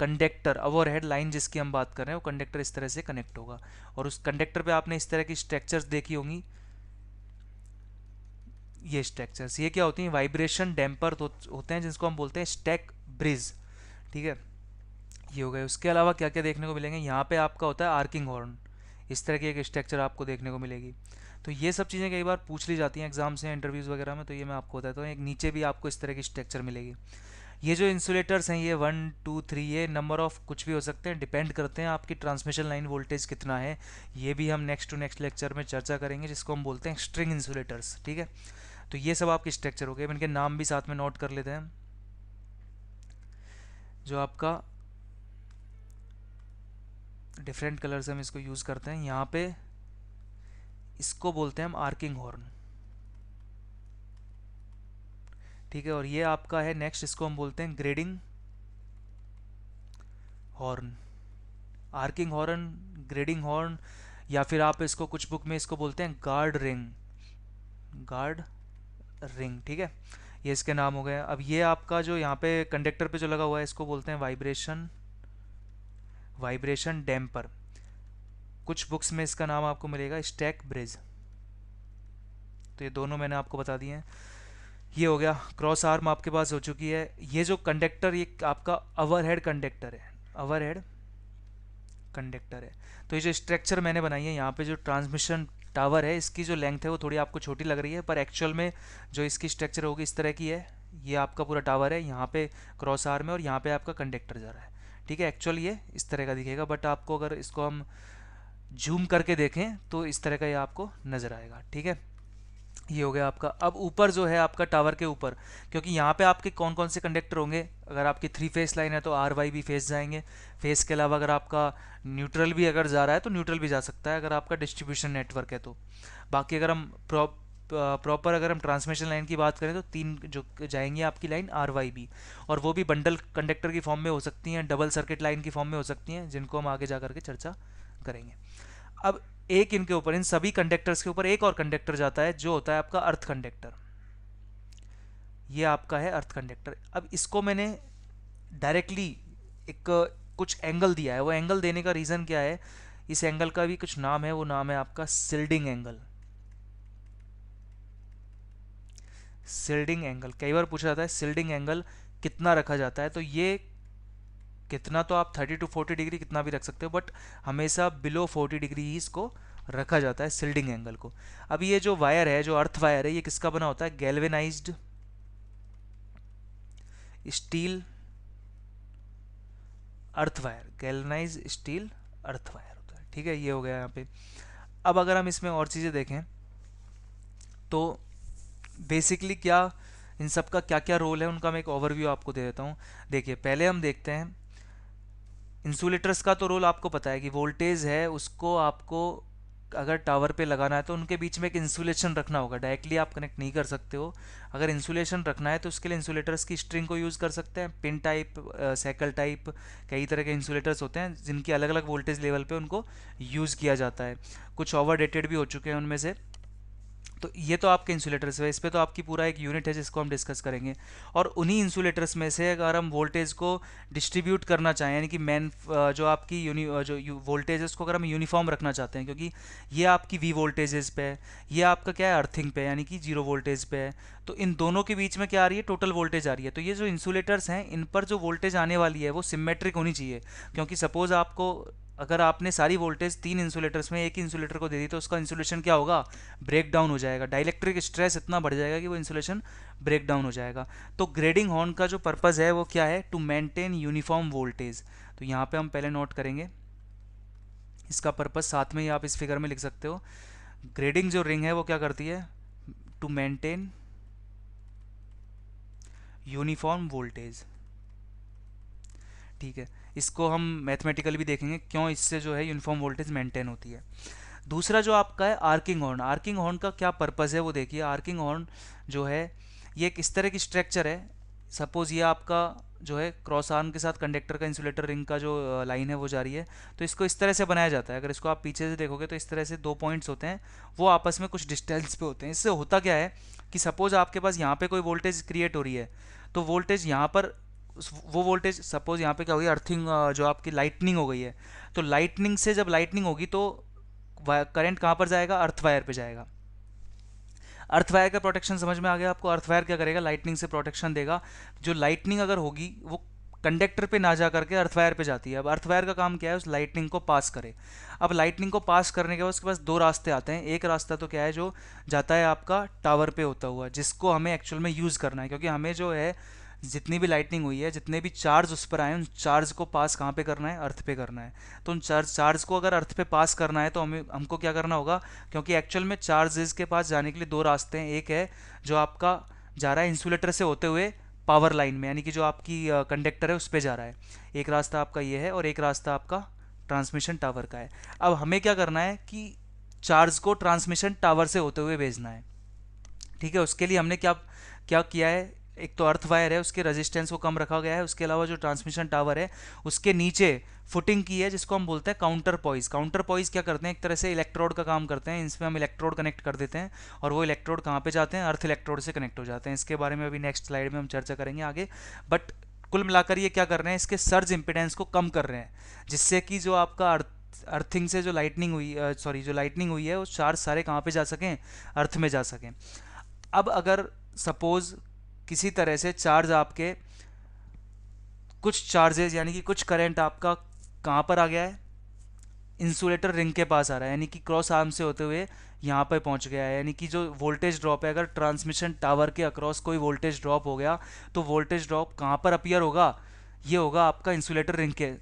कंडक्टर। ओवरहेड लाइन जिसकी हम बात कर रहे हैं वो कंडक्टर इस तरह से कनेक्ट होगा। और उस कंडक्टर पे आपने इस तरह की स्ट्रक्चर्स देखी होंगी। ये स्ट्रक्चर्स ये क्या होती हैं, वाइब्रेशन डैम्पर होते हैं जिसको हम बोलते हैं स्टैक ब्रिज। ठीक है, ये हो गए। उसके अलावा क्या क्या देखने को मिलेंगे, यहाँ पे आपका होता है आर्किंग हॉर्न। इस तरह की एक स्ट्रक्चर आपको देखने को मिलेगी। तो ये सब चीज़ें कई बार पूछ ली जाती हैं एग्जाम से, इंटरव्यूज़ वगैरह में, तो ये मैं आपको बताता हूँ। एक नीचे भी आपको इस तरह की स्ट्रक्चर मिलेगी। ये जो इंसुलेटर्स हैं ये 1 2 3, ये नंबर ऑफ कुछ भी हो सकते हैं, डिपेंड करते हैं आपकी ट्रांसमिशन लाइन वोल्टेज कितना है। ये भी हम नेक्स्ट टू नेक्स्ट लेक्चर में चर्चा करेंगे, जिसको हम बोलते हैं स्ट्रिंग इंसुलेटर्स। ठीक है, तो ये सब आपके स्ट्रक्चर हो गए। इनके नाम भी साथ में नोट कर लेते हैं। जो आपका डिफरेंट कलर से हम इसको यूज़ करते हैं यहाँ पे, इसको बोलते हैं हम आर्किंग हॉर्न। ठीक है, और ये आपका है नेक्स्ट, इसको हम बोलते हैं grading horn. Arcing horn, grading horn, या फिर आप इसको कुछ बुक में इसको बोलते हैं गार्ड रिंग, गार्ड रिंग। ठीक है, ये इसके नाम हो गए। अब ये आपका जो यहाँ पे कंडक्टर पे जो लगा हुआ है इसको बोलते हैं वाइब्रेशन, वाइब्रेशन डैम्पर। कुछ बुक्स में इसका नाम आपको मिलेगा स्टैक ब्रिज। तो ये दोनों मैंने आपको बता दिए हैं। ये हो गया, क्रॉस आर्म आपके पास हो चुकी है। ये जो कंडक्टर ये आपका ओवरहेड कंडक्टर है, ओवरहेड कंडक्टर है। तो ये जो स्ट्रक्चर मैंने बनाई है यहाँ पे, जो ट्रांसमिशन टावर है इसकी जो लेंथ है वो थोड़ी आपको छोटी लग रही है, पर एक्चुअल में जो इसकी स्ट्रक्चर होगी इस तरह की है। ये आपका पूरा टावर है, यहाँ पे क्रॉस आर्म है और यहाँ पे आपका कंडक्टर जा रहा है। ठीक है, एक्चुअल ये इस तरह का दिखेगा, बट आपको अगर इसको हम जूम करके देखें तो इस तरह का ये आपको नज़र आएगा। ठीक है, ये हो गया आपका। अब ऊपर जो है आपका टावर के ऊपर, क्योंकि यहाँ पे आपके कौन कौन से कंडक्टर होंगे, अगर आपकी 3 फेस लाइन है तो आर वाई भी फेस जाएंगे। फेस के अलावा अगर आपका न्यूट्रल भी अगर जा रहा है तो न्यूट्रल भी जा सकता है, अगर आपका डिस्ट्रीब्यूशन नेटवर्क है तो। बाकी अगर हम प्रॉपर अगर हम ट्रांसमिशन लाइन की बात करें तो 3 जो जाएंगी आपकी लाइन आर वाई बी, और वो भी बंडल कंडक्टर की फॉर्म में हो सकती हैं, डबल सर्किट लाइन की फॉर्म में हो सकती हैं, जिनको हम आगे जा करके चर्चा करेंगे। अब एक इनके ऊपर, इन सभी कंडक्टर्स के ऊपर एक और कंडक्टर जाता है जो होता है आपका अर्थ कंडक्टर। ये आपका है अर्थ कंडक्टर। अब इसको मैंने डायरेक्टली एक कुछ एंगल दिया है, वो एंगल देने का रीज़न क्या है, इस एंगल का भी कुछ नाम है, वो नाम है आपका सिल्डिंग एंगल। सिल्डिंग एंगल कई बार पूछा जाता है, सिल्डिंग एंगल कितना रखा जाता है, तो ये कितना तो आप 30 to 40 डिग्री कितना भी रख सकते हो, बट हमेशा बिलो 40 डिग्री ही इसको रखा जाता है सिल्डिंग एंगल को। अब ये जो वायर है, जो अर्थ वायर है, ये किसका बना होता है, galvanised steel earth wire, galvanised steel earth wire होता है। ठीक है, ये हो गया यहाँ पे। अब अगर हम इसमें और चीज़ें देखें तो बेसिकली क्या, इन सब का क्या क्या रोल है उनका मैं एक ओवरव्यू आपको दे देता हूँ। देखिए, पहले हम देखते हैं इंसुलेटर्स का। तो रोल आपको पता है कि वोल्टेज है उसको आपको अगर टावर पे लगाना है तो उनके बीच में एक इंसुलेशन रखना होगा, डायरेक्टली आप कनेक्ट नहीं कर सकते हो। अगर इंसुलेशन रखना है तो उसके लिए इंसुलेटर्स की स्ट्रिंग को यूज़ कर सकते हैं, पिन टाइप, साइकिल टाइप, कई तरह के इंसुलेटर्स होते हैं जिनकी अलग अलग वोल्टेज लेवल पे उनको यूज़ किया जाता है। कुछ ओवर डेटेड भी हो चुके हैं उनमें से, तो ये तो आपके इंसुलेटर्स है, इस पे तो आपकी पूरा एक यूनिट है जिसको हम डिस्कस करेंगे। और उन्हीं इंसुलेटर्स में से अगर हम वोल्टेज को डिस्ट्रीब्यूट करना चाहें, यानी कि मेन जो आपकी जो वोल्टेज है उसको अगर हम यूनिफॉर्म रखना चाहते हैं, क्योंकि ये आपकी वी वोल्टेजेस पे है, ये आपका क्या है अर्थिंग पे यानी कि जीरो वोल्टेज पे है, तो इन दोनों के बीच में क्या आ रही है, टोटल वोल्टेज आ रही है। तो ये जो इंसुलेटर्स हैं इन पर जो वोल्टेज आने वाली है वो सिमेट्रिक होनी चाहिए, क्योंकि सपोज आपको अगर आपने सारी वोल्टेज तीन इंसुलेटर्स में एक ही इंसुलेटर को दे दी तो उसका इंसुलेशन क्या होगा, ब्रेक डाउन हो जाएगा, डाइलेक्ट्रिक स्ट्रेस इतना बढ़ जाएगा कि वो इंसुलेशन ब्रेक डाउन हो जाएगा। तो ग्रेडिंग हॉर्न का जो पर्पज़ है वो क्या है, टू मेंटेन यूनिफॉर्म वोल्टेज। तो यहाँ पे हम पहले नोट करेंगे इसका पर्पज़, साथ में ही आप इस फिगर में लिख सकते हो। ग्रेडिंग जो रिंग है वो क्या करती है, टू मेंटेन यूनिफॉर्म वोल्टेज। ठीक है, इसको हम मैथमेटिकली भी देखेंगे क्यों इससे जो है यूनिफॉर्म वोल्टेज मेंटेन होती है। दूसरा जो आपका है आर्किंग हॉर्न, आर्किंग हॉर्न का क्या पर्पज़ है वो देखिए। आर्किंग हॉर्न जो है ये एक इस तरह की स्ट्रक्चर है, सपोज ये आपका जो है क्रॉस आर्म के साथ कंडक्टर का इंसुलेटर रिंग का जो लाइन है वो जा रही है, तो इसको इस तरह से बनाया जाता है। अगर इसको आप पीछे से देखोगे तो इस तरह से दो पॉइंट्स होते हैं, वो आपस में कुछ डिस्टेंस पे होते हैं। इससे होता क्या है कि सपोज आपके पास यहाँ पे कोई वोल्टेज क्रिएट हो रही है, तो वोल्टेज यहाँ पर वो वोल्टेज सपोज यहाँ पे क्या हुई, अर्थिंग जो आपकी लाइटनिंग हो गई है, तो लाइटनिंग से जब लाइटनिंग होगी तो करंट कहाँ पर जाएगा, अर्थ वायर पे जाएगा। अर्थ वायर का प्रोटेक्शन समझ में आ गया आपको। अर्थ वायर क्या करेगा, लाइटनिंग से प्रोटेक्शन देगा। जो लाइटनिंग अगर होगी वो कंडक्टर पे ना जा करके अर्थ वायर पे जाती है। अब अर्थ वायर का काम क्या है, उस लाइटनिंग को पास करे। अब लाइटनिंग को पास करने के बाद उसके पास दो रास्ते आते हैं। एक रास्ता तो क्या है जो जाता है आपका टावर पे होता हुआ, जिसको हमें एक्चुअल में यूज़ करना है, क्योंकि हमें जो है जितनी भी लाइटनिंग हुई है, जितने भी चार्ज उस पर आए हैं, उन चार्ज को पास कहाँ पे करना है, अर्थ पे करना है। तो उन चार्ज को अगर अर्थ पे पास करना है तो हमको क्या करना होगा, क्योंकि एक्चुअल में चार्जेस के पास जाने के लिए दो रास्ते हैं। एक है जो आपका जा रहा है इंसुलेटर से होते हुए पावर लाइन में, यानी कि जो आपकी कंडक्टर है उस पर जा रहा है, एक रास्ता आपका ये है, और एक रास्ता आपका ट्रांसमिशन टावर का है। अब हमें क्या करना है कि चार्ज को ट्रांसमिशन टावर से होते हुए भेजना है। ठीक है, उसके लिए हमने क्या क्या किया है, एक तो अर्थ वायर है उसके रेजिस्टेंस को कम रखा गया है, उसके अलावा जो ट्रांसमिशन टावर है उसके नीचे फुटिंग की है जिसको हम बोलते हैं काउंटर पॉइज। काउंटर पॉइज क्या करते हैं, एक तरह से इलेक्ट्रोड का काम करते हैं। इसमें हम इलेक्ट्रोड कनेक्ट कर देते हैं और वो इलेक्ट्रोड कहाँ पे जाते हैं, अर्थ इलेक्ट्रोड से कनेक्ट हो जाते हैं। इसके बारे में अभी नेक्स्ट स्लाइड में हम चर्चा करेंगे आगे। बट कुल मिलाकर ये क्या कर रहे हैं, इसके सर्ज इंपिडेंस को कम कर रहे हैं, जिससे कि जो आपका अर्थिंग से जो लाइटनिंग हुई जो लाइटनिंग हुई है वो चार्ज सारे कहाँ पे जा सकें, अर्थ में जा सकें। अब अगर सपोज किसी तरह से चार्ज आपके कुछ चार्जेस यानी कि कुछ करंट आपका कहाँ पर आ गया है, इंसुलेटर रिंग के पास आ रहा है, यानी कि क्रॉस आर्म से होते हुए यहाँ पर पहुँच गया है, यानी कि जो वोल्टेज ड्रॉप है, अगर ट्रांसमिशन टावर के अक्रॉस कोई वोल्टेज ड्रॉप हो गया तो वोल्टेज ड्रॉप कहाँ पर अपीयर होगा, ये होगा आपका इंसुलेटर रिंग के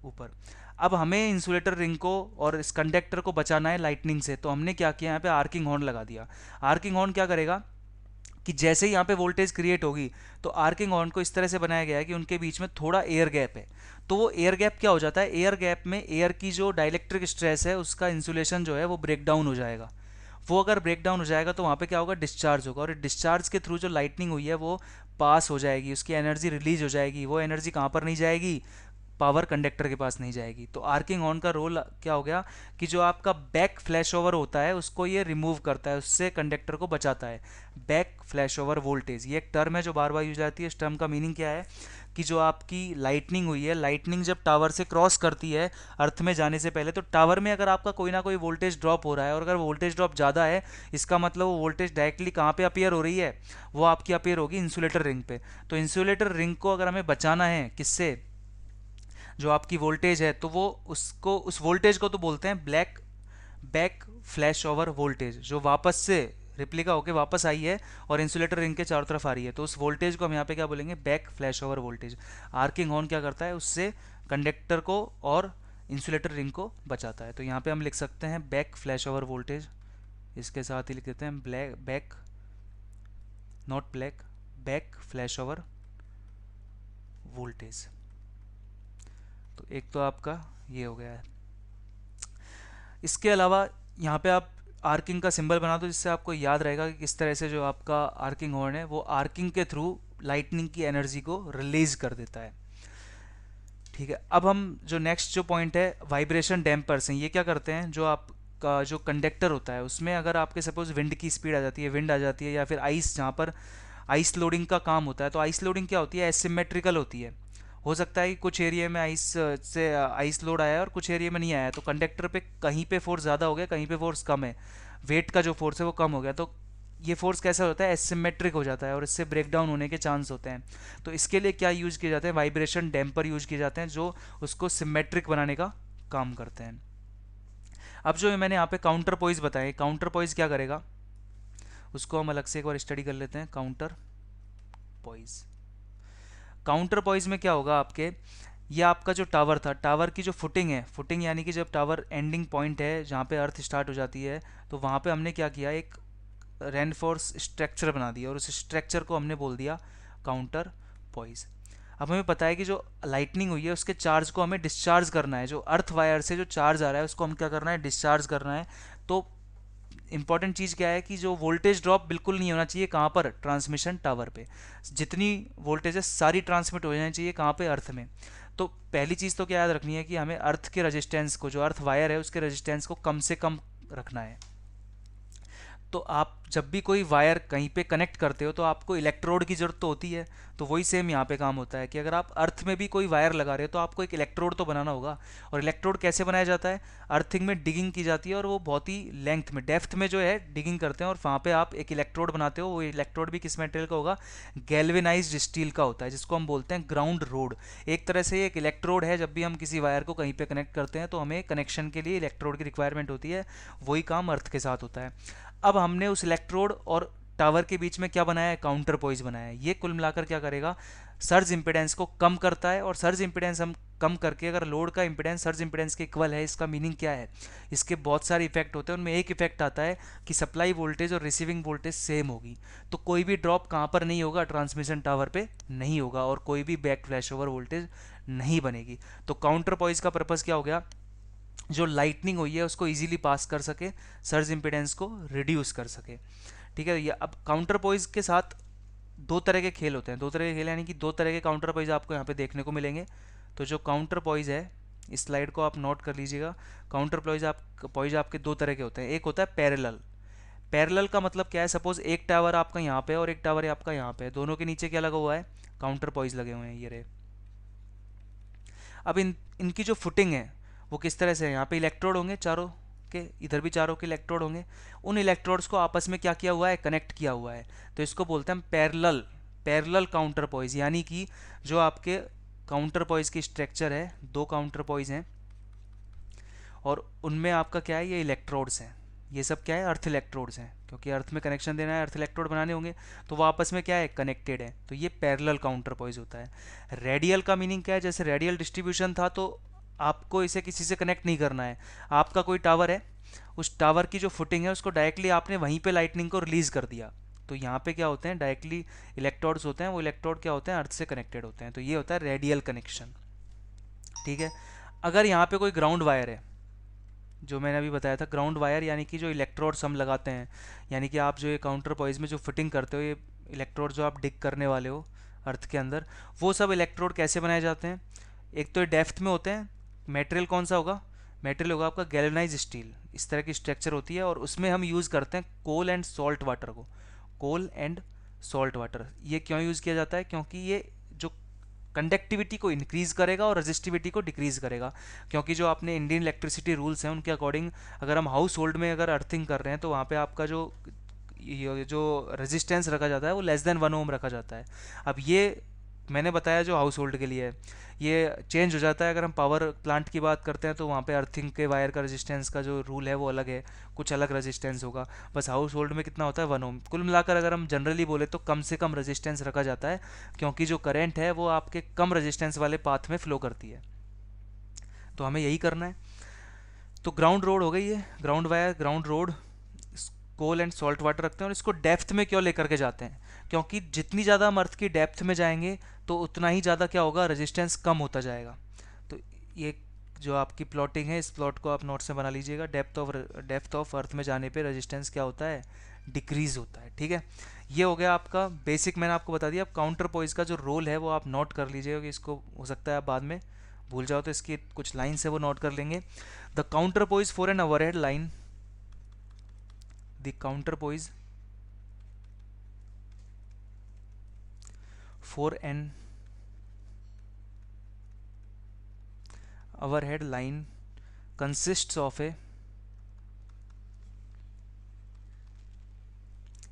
ऊपर। अब हमें इंसुलेटर रिंग को और इस कंडक्टर को बचाना है लाइटनिंग से, तो हमने क्या किया, यहाँ पे आर्किंग हॉर्न लगा दिया। आर्किंग हॉर्न क्या करेगा कि जैसे ही यहाँ पे वोल्टेज क्रिएट होगी तो आर्किंग हॉर्न को इस तरह से बनाया गया है कि उनके बीच में थोड़ा एयर गैप है। तो वो एयर गैप क्या हो जाता है, एयर गैप में एयर की जो डाइलेक्ट्रिक स्ट्रेस है उसका इंसुलेशन जो है वो ब्रेक डाउन हो जाएगा। वो अगर ब्रेक डाउन हो जाएगा तो वहाँ पे क्या होगा, डिस्चार्ज होगा, और डिस्चार्ज के थ्रू जो लाइटनिंग हुई है वो पास हो जाएगी, उसकी एनर्जी रिलीज हो जाएगी। वो एनर्जी कहाँ पर नहीं जाएगी, पावर कंडक्टर के पास नहीं जाएगी। तो आर्किंग हॉर्न का रोल क्या हो गया कि जो आपका बैक फ्लैश ओवर होता है उसको ये रिमूव करता है, उससे कंडक्टर को बचाता है। बैक फ्लैश ओवर वोल्टेज ये एक टर्म है जो बार बार यूज आती है। इस टर्म का मीनिंग क्या है कि जो आपकी लाइटनिंग हुई है, लाइटनिंग जब टावर से क्रॉस करती है अर्थ में जाने से पहले, तो टावर में अगर आपका कोई ना कोई वोल्टेज ड्रॉप हो रहा है, और अगर वोल्टेज ड्रॉप ज़्यादा है इसका मतलब वो वोल्टेज डायरेक्टली कहाँ पे अपीयर हो रही है, वो आपकी अपीयर होगी इंसुलेटर रिंग पे। तो इंसुलेटर रिंग को अगर हमें बचाना है किससे, जो आपकी वोल्टेज है, तो वो उसको उस वोल्टेज को तो बोलते हैं बैक फ्लैश ओवर वोल्टेज, जो वापस से रिप्लिका होके वापस आई है और इंसुलेटर रिंग के चारों तरफ आ रही है, तो उस वोल्टेज को हम यहाँ पे क्या बोलेंगे, back flash over voltage. Arcing horn क्या करता है, उससे कंडक्टर को और इंसुलेटर रिंग को बचाता है। तो यहाँ पे हम लिख सकते हैं बैक फ्लैश ओवर वोल्टेज, इसके साथ ही लिख देते हैं back not black, back flash over voltage. तो एक तो आपका ये हो गया है। इसके अलावा यहाँ पे आप आर्किंग का सिंबल बना दो जिससे आपको याद रहेगा कि किस तरह से जो आपका आर्किंग हॉर्न है वो आर्किंग के थ्रू लाइटनिंग की एनर्जी को रिलीज कर देता है। ठीक है, अब हम जो नेक्स्ट जो पॉइंट है वाइब्रेशन डैम्पर्स हैं, ये क्या करते हैं, जो आप का जो कंडक्टर होता है उसमें अगर आपके सपोज विंड की स्पीड आ जाती है, विंड आ जाती है, या फिर आइस, जहाँ पर आइस लोडिंग का काम होता है, तो आइस लोडिंग क्या होती है, एसिमेट्रिकल होती है। हो सकता है कि कुछ एरिया में आइस से आइस लोड आया है और कुछ एरिया में नहीं आया है, तो कंडक्टर पे कहीं पे फोर्स ज़्यादा हो गया, कहीं पे फोर्स कम है, वेट का जो फोर्स है वो कम हो गया, तो ये फोर्स कैसा होता है, एसिमेट्रिक हो जाता है और इससे ब्रेक डाउन होने के चांस होते हैं। तो इसके लिए क्या यूज़ किए जाते हैं, वाइब्रेशन डैम्पर यूज किए जाते हैं जो उसको सिमेट्रिक बनाने का काम करते हैं। अब जो मैंने यहाँ पे काउंटर पॉइज बताए, काउंटर पॉइज क्या करेगा उसको हम अलग से एक बार स्टडी कर लेते हैं। काउंटर पॉइज, काउंटर पॉइज में क्या होगा आपके, ये आपका जो टावर था, टावर की जो फुटिंग है, फुटिंग यानी कि जब टावर एंडिंग पॉइंट है जहाँ पे अर्थ स्टार्ट हो जाती है, तो वहाँ पे हमने क्या किया, एक रेनफोर्स स्ट्रक्चर बना दिया और उस स्ट्रक्चर को हमने बोल दिया काउंटर पॉइज। अब हमें पता है कि जो लाइटनिंग हुई है उसके चार्ज को हमें डिस्चार्ज करना है, जो अर्थ वायर से जो चार्ज आ रहा है उसको हम क्या करना है, डिस्चार्ज करना है। तो इंपॉर्टेंट चीज़ क्या है कि जो वोल्टेज ड्रॉप बिल्कुल नहीं होना चाहिए, कहाँ पर, ट्रांसमिशन टावर पे। जितनी वोल्टेज है सारी ट्रांसमिट हो जानी चाहिए कहाँ पे, अर्थ में। तो पहली चीज़ तो क्या याद रखनी है कि हमें अर्थ के रेजिस्टेंस को, जो अर्थ वायर है उसके रेजिस्टेंस को कम से कम रखना है। तो आप जब भी कोई वायर कहीं पे कनेक्ट करते हो तो आपको इलेक्ट्रोड की ज़रूरत तो होती है, तो वही सेम यहाँ पे काम होता है कि अगर आप अर्थ में भी कोई वायर लगा रहे हो तो आपको एक इलेक्ट्रोड तो बनाना होगा। और इलेक्ट्रोड कैसे बनाया जाता है, अर्थिंग में डिगिंग की जाती है और वो बहुत ही लेंथ में, डेप्थ में जो है डिगिंग करते हैं और वहाँ पे आप एक इलेक्ट्रोड बनाते हो। वो इलेक्ट्रोड भी किस मटेरियल का होगा, गैल्वेनाइज्ड स्टील का होता है, जिसको हम बोलते हैं ग्राउंड रोड। एक तरह से ये एक इलेक्ट्रोड है, जब भी हम किसी वायर को कहीं पे कनेक्ट करते हैं तो हमें कनेक्शन के लिए इलेक्ट्रोड की रिक्वायरमेंट होती है, वही काम अर्थ के साथ होता है। अब हमने उस इलेक्ट्रोड और टावर के बीच में क्या बनाया है, काउंटर पॉइज बनाया है। ये कुल मिलाकर क्या करेगा, सर्ज इंपेडेंस को कम करता है। और सर्ज इंपेडेंस हम कम करके, अगर लोड का इंपेडेंस सर्ज इंपेडेंस के इक्वल है, इसका मीनिंग क्या है, इसके बहुत सारे इफेक्ट होते हैं, उनमें एक इफेक्ट आता है कि सप्लाई वोल्टेज और रिसीविंग वोल्टेज सेम होगी, तो कोई भी ड्रॉप कहाँ पर नहीं होगा, ट्रांसमिशन टावर पे नहीं होगा और कोई भी बैक फ्लैश ओवर वोल्टेज नहीं बनेगी। तो काउंटर पॉइज का पर्पज़ क्या हो गया, जो लाइटनिंग हुई है उसको इजीली पास कर सके, सर्ज इंपेडेंस को रिड्यूस कर सके। ठीक है, ये अब काउंटर पॉइज के साथ दो तरह के खेल होते हैं, दो तरह के खेल यानी कि दो तरह के काउंटर पॉइज आपको यहाँ पे देखने को मिलेंगे। तो जो काउंटर पॉइज है, इस स्लाइड को आप नोट कर लीजिएगा। काउंटर पॉइज आपके दो तरह के होते हैं। एक होता है पैरेलल। पैरेलल का मतलब क्या है, सपोज एक टावर आपका यहाँ पे और एक टावर आपका यहाँ पे, दोनों के नीचे क्या लगा हुआ है, काउंटर पॉइज लगे हुए हैं, ये रहे। अब इनकी जो फुटिंग है वो किस तरह से है, यहाँ पे इलेक्ट्रोड होंगे चारों के, इधर भी चारों के इलेक्ट्रोड होंगे, उन इलेक्ट्रोड्स को आपस में क्या किया हुआ है, कनेक्ट किया हुआ है। तो इसको बोलते हैं पैरेलल, पैरेलल काउंटर पॉइज। यानी कि जो आपके काउंटर पॉइज की स्ट्रक्चर है, दो काउंटर पॉइज हैं और उनमें आपका क्या है, ये इलेक्ट्रोड्स हैं, ये सब क्या है, अर्थ इलेक्ट्रोड्स हैं, क्योंकि अर्थ में कनेक्शन देना है, अर्थ इलेक्ट्रोड बनाने होंगे, तो वो आपस में क्या है, कनेक्टेड है। तो ये पैरेलल काउंटर पॉइज होता है। रेडियल का मीनिंग क्या है, जैसे रेडियल डिस्ट्रीब्यूशन था तो आपको इसे किसी से कनेक्ट नहीं करना है। आपका कोई टावर है, उस टावर की जो फुटिंग है उसको डायरेक्टली आपने वहीं पे लाइटनिंग को रिलीज कर दिया, तो यहाँ पे क्या होते हैं, डायरेक्टली इलेक्ट्रोड्स होते हैं, वो इलेक्ट्रोड क्या होते हैं, अर्थ से कनेक्टेड होते हैं, तो ये होता है रेडियल कनेक्शन। ठीक है, अगर यहाँ पे कोई ग्राउंड वायर है, जो मैंने अभी बताया था ग्राउंड वायर, यानी कि जो इलेक्ट्रोड्स हम लगाते हैं, यानी कि आप जो ये काउंटर पॉइज में जो फिटिंग करते हो, ये इलेक्ट्रोड जो आप डिग करने वाले हो अर्थ के अंदर, वो सब इलेक्ट्रोड कैसे बनाए जाते हैं, एक तो ये डेप्थ में होते हैं। मटेरियल कौन सा होगा, मटेरियल होगा आपका गैल्वेनाइज स्टील, इस तरह की स्ट्रक्चर होती है और उसमें हम यूज़ करते हैं कोल एंड सॉल्ट वाटर को, कोल एंड सॉल्ट वाटर। ये क्यों यूज़ किया जाता है, क्योंकि ये जो कंडक्टिविटी को इंक्रीज़ करेगा और रजिस्टिविटी को डिक्रीज़ करेगा। क्योंकि जो आपने इंडियन इलेक्ट्रिसिटी रूल्स हैं उनके अकॉर्डिंग अगर हम हाउस होल्ड में अगर अर्थिंग कर रहे हैं तो वहाँ पे आपका जो रेजिस्टेंस रखा जाता है वो लेस देन 1 ओम रखा जाता है। अब ये मैंने बताया जो हाउस होल्ड के लिए है, ये चेंज हो जाता है अगर हम पावर प्लांट की बात करते हैं, तो वहाँ पे अर्थिंग के वायर का रेजिस्टेंस का जो रूल है वो अलग है, कुछ अलग रेजिस्टेंस होगा। बस हाउस होल्ड में कितना होता है, 1 ओम। कुल मिलाकर अगर हम जनरली बोले तो कम से कम रेजिस्टेंस रखा जाता है, क्योंकि जो करंट है वो आपके कम रेजिस्टेंस वाले पाथ में फ्लो करती है, तो हमें यही करना है। तो ग्राउंड रोड हो गई है, ground wire, ground rod, coal and salt water रखते हैं। और इसको डेप्थ में क्यों लेकर के जाते हैं, क्योंकि जितनी ज़्यादा हम अर्थ की डेप्थ में जाएंगे तो उतना ही ज़्यादा क्या होगा, रेजिस्टेंस कम होता जाएगा। तो ये जो आपकी प्लॉटिंग है, इस प्लॉट को आप नोट से बना लीजिएगा। डेप्थ ऑफ अर्थ में जाने पे रेजिस्टेंस क्या होता है, डिक्रीज होता है। ठीक है, ये हो गया आपका बेसिक, मैंने आपको बता दिया। अब काउंटर पॉइज का जो रोल है वो आप नोट कर लीजिएगा, कि इसको हो सकता है आप बाद में भूल जाओ, तो इसकी कुछ लाइन से वो नोट कर लेंगे। The counterpoise for an overhead line the counterpoise for an overhead line consists of a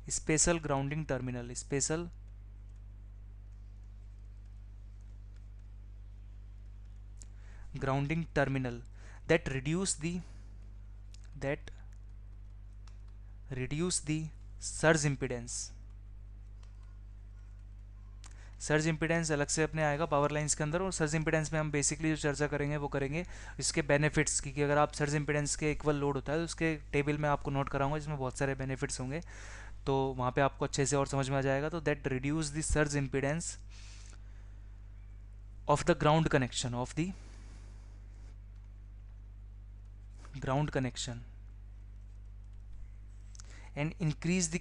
special grounding terminal, special grounding terminal that reduce the surge impedance. Surge impedance अलग से अपने आएगा power lines के अंदर, और surge impedance में हम basically जो चर्चा करेंगे वो करेंगे इसके बेनिफिट्स की, कि अगर आप सर्ज इम्पीडेंस के इक्वल लोड होता है तो उसके टेबल में आपको नोट कराऊंगा जिसमें बहुत सारे बेनिफिट्स होंगे, तो वहाँ पे आपको अच्छे से और समझ में आ जाएगा। तो that reduce the surge impedance of the ground connection, of the ground connection and increase the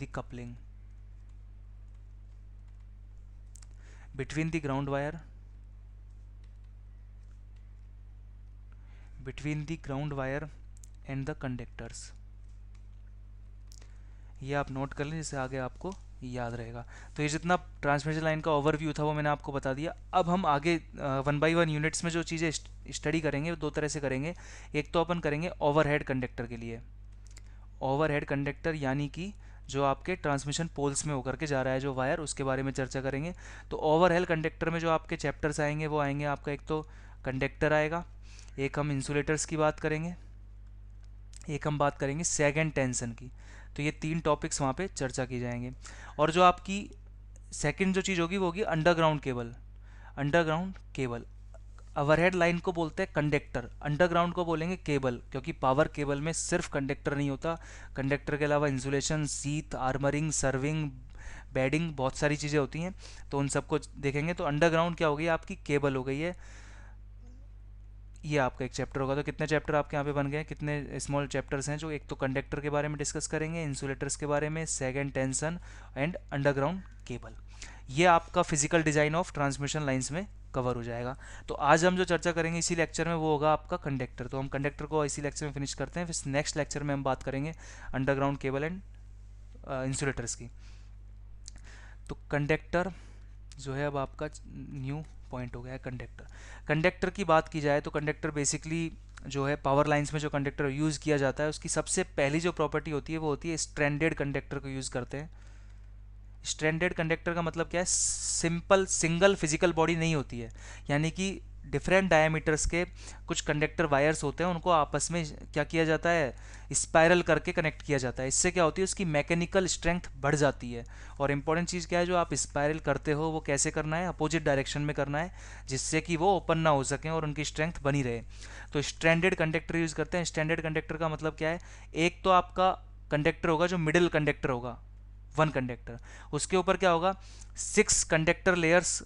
coupling between the ground wire and the conductors। ये आप नोट कर लें जिससे आगे आपको याद रहेगा। तो ये जितना ट्रांसमिशन लाइन का ओवरव्यू था वो मैंने आपको बता दिया। अब हम आगे 1 बाय 1 यूनिट्स में जो चीज़ें स्टडी करेंगे वो दो तरह से करेंगे। एक तो अपन करेंगे ओवरहेड कंडक्टर के लिए, ओवरहेड कंडक्टर यानी कि जो आपके ट्रांसमिशन पोल्स में होकर के जा रहा है जो वायर, उसके बारे में चर्चा करेंगे। तो ओवरहेड कंडक्टर में जो आपके चैप्टर्स आएंगे वो आएंगे आपका, एक तो कंडक्टर आएगा, एक हम इंसुलेटर्स की बात करेंगे, एक हम बात करेंगे सैग एंड टेंशन की। तो ये 3 टॉपिक्स वहाँ पे चर्चा की जाएंगे। और जो आपकी सेकंड जो चीज़ होगी वो होगी underground cable. Underground cable, overhead line को बोलते हैं कंडक्टर, अंडरग्राउंड को बोलेंगे केबल, क्योंकि पावर केबल में सिर्फ कंडक्टर नहीं होता, कंडक्टर के अलावा insulation, sheath, armouring, serving, bedding, बहुत सारी चीज़ें होती हैं, तो उन सबको देखेंगे। तो अंडरग्राउंड क्या हो गई, आपकी केबल हो गई है। ये आपका एक चैप्टर होगा। तो कितने चैप्टर आपके यहाँ पे बन गए, कितने स्मॉल चैप्टर्स हैं, जो एक तो कंडक्टर के बारे में डिस्कस करेंगे, इंसुलेटर्स के बारे में, sag and tension and underground cable. ये आपका physical design of transmission lines में कवर हो जाएगा। तो आज हम जो चर्चा करेंगे इसी लेक्चर में वो होगा आपका कंडक्टर। तो हम कंडक्टर को इसी लेक्चर में फिनिश करते हैं, फिर नेक्स्ट लेक्चर में हम बात करेंगे अंडरग्राउंड केबल एंड इंसुलेटर्स की। तो कंडक्टर जो है अब आपका न्यू पॉइंट हो गया है कंडक्टर। कंडक्टर की बात की जाए तो कंडक्टर बेसिकली जो है पावर लाइंस में जो कंडक्टर यूज़ किया जाता है उसकी सबसे पहली जो प्रॉपर्टी होती है वो होती है स्ट्रैंडेड कंडक्टर को यूज़ करते हैं। स्ट्रैंडेड कंडक्टर का मतलब क्या है, सिंपल सिंगल फिजिकल बॉडी नहीं होती है, यानी कि डिफरेंट डायमीटर्स के कुछ कंडक्टर वायर्स होते हैं, उनको आपस में क्या किया जाता है, स्पाइरल करके कनेक्ट किया जाता है। इससे क्या होती है, उसकी मैकेनिकल स्ट्रेंथ बढ़ जाती है। और इंपॉर्टेंट चीज़ क्या है, जो आप स्पाइरल करते हो वो कैसे करना है, अपोजिट डायरेक्शन में करना है, जिससे कि वो ओपन ना हो सकें और उनकी स्ट्रेंथ बनी रहे। तो स्ट्रैंडेड कंडक्टर यूज़ करते हैं। स्टैंडर्ड कंडक्टर का मतलब क्या है, एक तो आपका कंडक्टर होगा जो मिडिल कंडक्टर होगा, वन कंडक्टर, उसके ऊपर क्या होगा, 6 कंडक्टर लेयर्स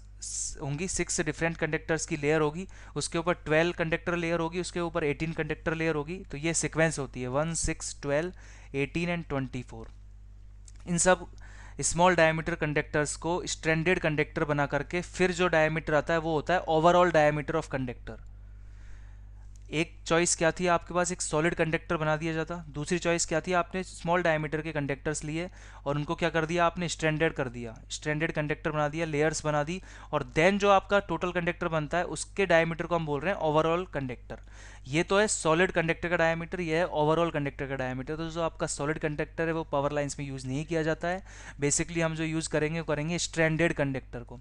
होंगी, 6 डिफरेंट कंडक्टर्स की लेयर होगी, उसके ऊपर 12 कंडक्टर लेयर होगी, उसके ऊपर 18 कंडक्टर लेयर होगी। तो ये सीक्वेंस होती है 1, 6, 12, 18 एंड 24। इन सब स्मॉल डायमीटर कंडक्टर्स को स्ट्रैंडेड कंडक्टर बना करके फिर जो डायमीटर आता है वो होता है ओवरऑल डायमीटर ऑफ कंडक्टर। एक चॉइस क्या थी आपके पास, एक सॉलिड कंडक्टर बना दिया जाता, दूसरी चॉइस क्या थी, आपने स्मॉल डायमीटर के कंडक्टर्स लिए और उनको क्या कर दिया, आपने स्ट्रैंडेड कर दिया, स्ट्रैंडेड कंडक्टर बना दिया, लेयर्स बना दी, और देन जो आपका टोटल कंडक्टर बनता है उसके डायमीटर को हम बोल रहे हैं ओवरऑल कंडक्टर। ये तो है सॉलिड कंडक्टर का डायमीटर, ये है ओवरऑल कंडक्टर का डायमीटर। तो जो आपका सॉलिड कंडक्टर है वो पावर लाइन्स में यूज़ नहीं किया जाता है। बेसिकली हम जो यूज़ करेंगे वो करेंगे स्ट्रैंडेड कंडक्टर को।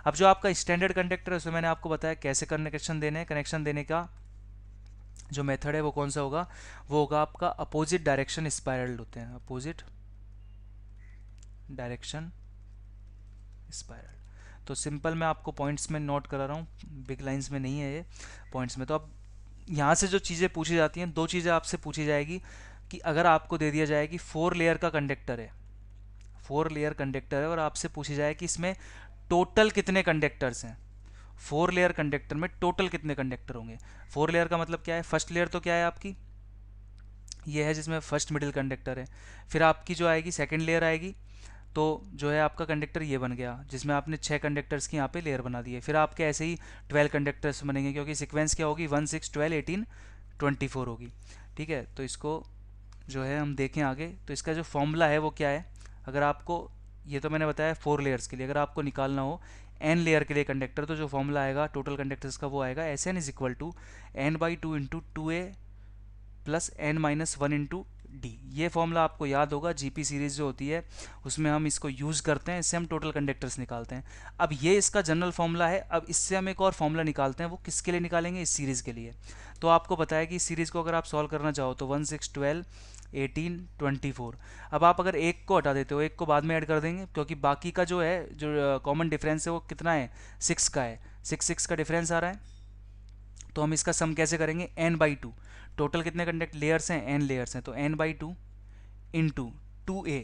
अब जो आपका स्टैंडर्ड कंडक्टर है उसमें मैंने आपको बताया कैसे कनेक्शन देने हैं। कनेक्शन देने का जो मेथड है वो कौन सा होगा, वो होगा आपका अपोजिट डायरेक्शन स्पाइरल्ड होते हैं, अपोजिट डायरेक्शन स्पाइरल। तो सिंपल मैं आपको पॉइंट्स में नोट करा रहा हूँ, बिग लाइंस में नहीं है ये, पॉइंट्स में। तो अब यहाँ से जो चीज़ें पूछी जाती हैं, दो चीज़ें आपसे पूछी जाएगी कि अगर आपको दे दिया जाए कि 4 लेयर का कंडक्टर है, 4 लेयर कंडक्टर है, और आपसे पूछी जाए कि इसमें टोटल कितने कंडक्टर्स हैं, 4 लेयर कंडक्टर में टोटल कितने कंडक्टर होंगे। 4 लेयर का मतलब क्या है, फर्स्ट लेयर तो क्या है आपकी, ये है जिसमें फर्स्ट मिडिल कंडक्टर है, फिर आपकी जो आएगी सेकंड लेयर आएगी, तो जो है आपका कंडक्टर ये बन गया जिसमें आपने 6 कंडक्टर्स की यहाँ पे लेयर बना दी है। फिर आपके ऐसे ही 12 कंडक्टर्स बनेंगे, क्योंकि सीक्वेंस क्या होगी, 1, 6, 12, 18, 24 होगी। ठीक है, तो इसको जो है हम देखें आगे, तो इसका जो फॉर्मूला है वो क्या है। अगर आपको, ये तो मैंने बताया 4 लेयर्स के लिए, अगर आपको निकालना हो n लेयर के लिए कंडक्टर, तो जो फॉर्मूला आएगा टोटल कंडक्टर्स का वो आएगा Sn is equal to n/2 into 2a plus n-1 into D. ये फॉर्मूला आपको याद होगा, जीपी सीरीज जो होती है उसमें हम इसको यूज़ करते हैं, इससे हम टोटल कंडक्टर्स निकालते हैं। अब ये इसका जनरल फॉर्मूला है, अब इससे हम एक और फॉर्मूला निकालते हैं, वो किसके लिए निकालेंगे, इस सीरीज़ के लिए। तो आपको पता है कि इस सीरीज़ को अगर आप सॉल्व करना चाहो तो 1 6 12 18 24। अब आप अगर एक को हटा देते हो, एक को बाद में ऐड कर देंगे, क्योंकि बाकी का जो है, जो कॉमन डिफरेंस है वो कितना है, 6 का है, 6 का डिफरेंस आ रहा है। तो हम इसका सम कैसे करेंगे, n/2, टोटल कितने कंडक्ट लेयर्स हैं, n लेयर्स हैं, तो n/2 इंटू 2a,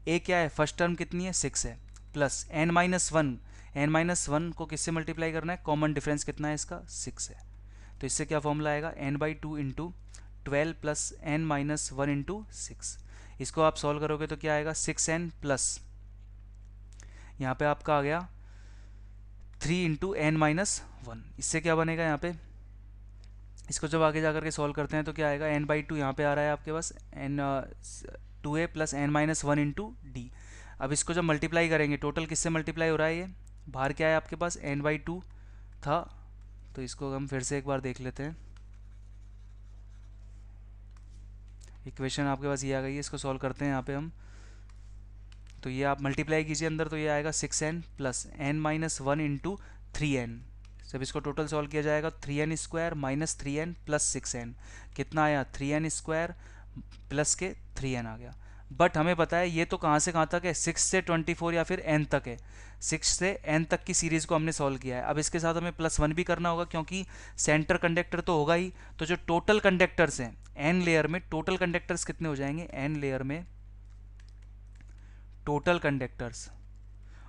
a क्या है, फर्स्ट टर्म कितनी है, 6 है, प्लस n-1, n-1 को किससे मल्टीप्लाई करना है, कॉमन डिफरेंस कितना है इसका, 6 है। तो इससे क्या फॉर्मूला आएगा, n/2 into 12 plus n-1 into 6। इसको आप सॉल्व करोगे तो क्या आएगा, 6n प्लस यहाँ पे आपका आ गया 3 इंटू n-1। इससे क्या बनेगा यहाँ पे, इसको जब आगे जाकर के सॉल्व करते हैं तो क्या आएगा, n/2 यहाँ पे आ रहा है आपके पास n 2a plus n-1 into D. अब इसको जब मल्टीप्लाई करेंगे, टोटल किससे मल्टीप्लाई हो रहा है, ये बाहर क्या है आपके पास, n/2 था, तो इसको हम फिर से एक बार देख लेते हैं। इक्वेशन आपके पास ये आ गई है, इसको सॉल्व करते हैं यहाँ पे हम। तो ये आप मल्टीप्लाई कीजिए अंदर, तो ये आएगा 6n plus n-1 into 3n। जब इसको टोटल सॉल्व किया जाएगा, 3n square minus 3n plus 6n, कितना आया, 3n स्क्वायर प्लस के 3n आ गया। बट हमें पता है ये तो कहाँ से कहाँ तक है, 6 से 24 या फिर n तक है, 6 से n तक की सीरीज़ को हमने सॉल्व किया है। अब इसके साथ हमें +1 भी करना होगा, क्योंकि सेंटर कंडक्टर तो होगा ही। तो जो टोटल कंडक्टर्स हैं n लेयर में, टोटल कंडक्टर्स कितने हो जाएंगे, n लेयर में टोटल कंडक्टर्स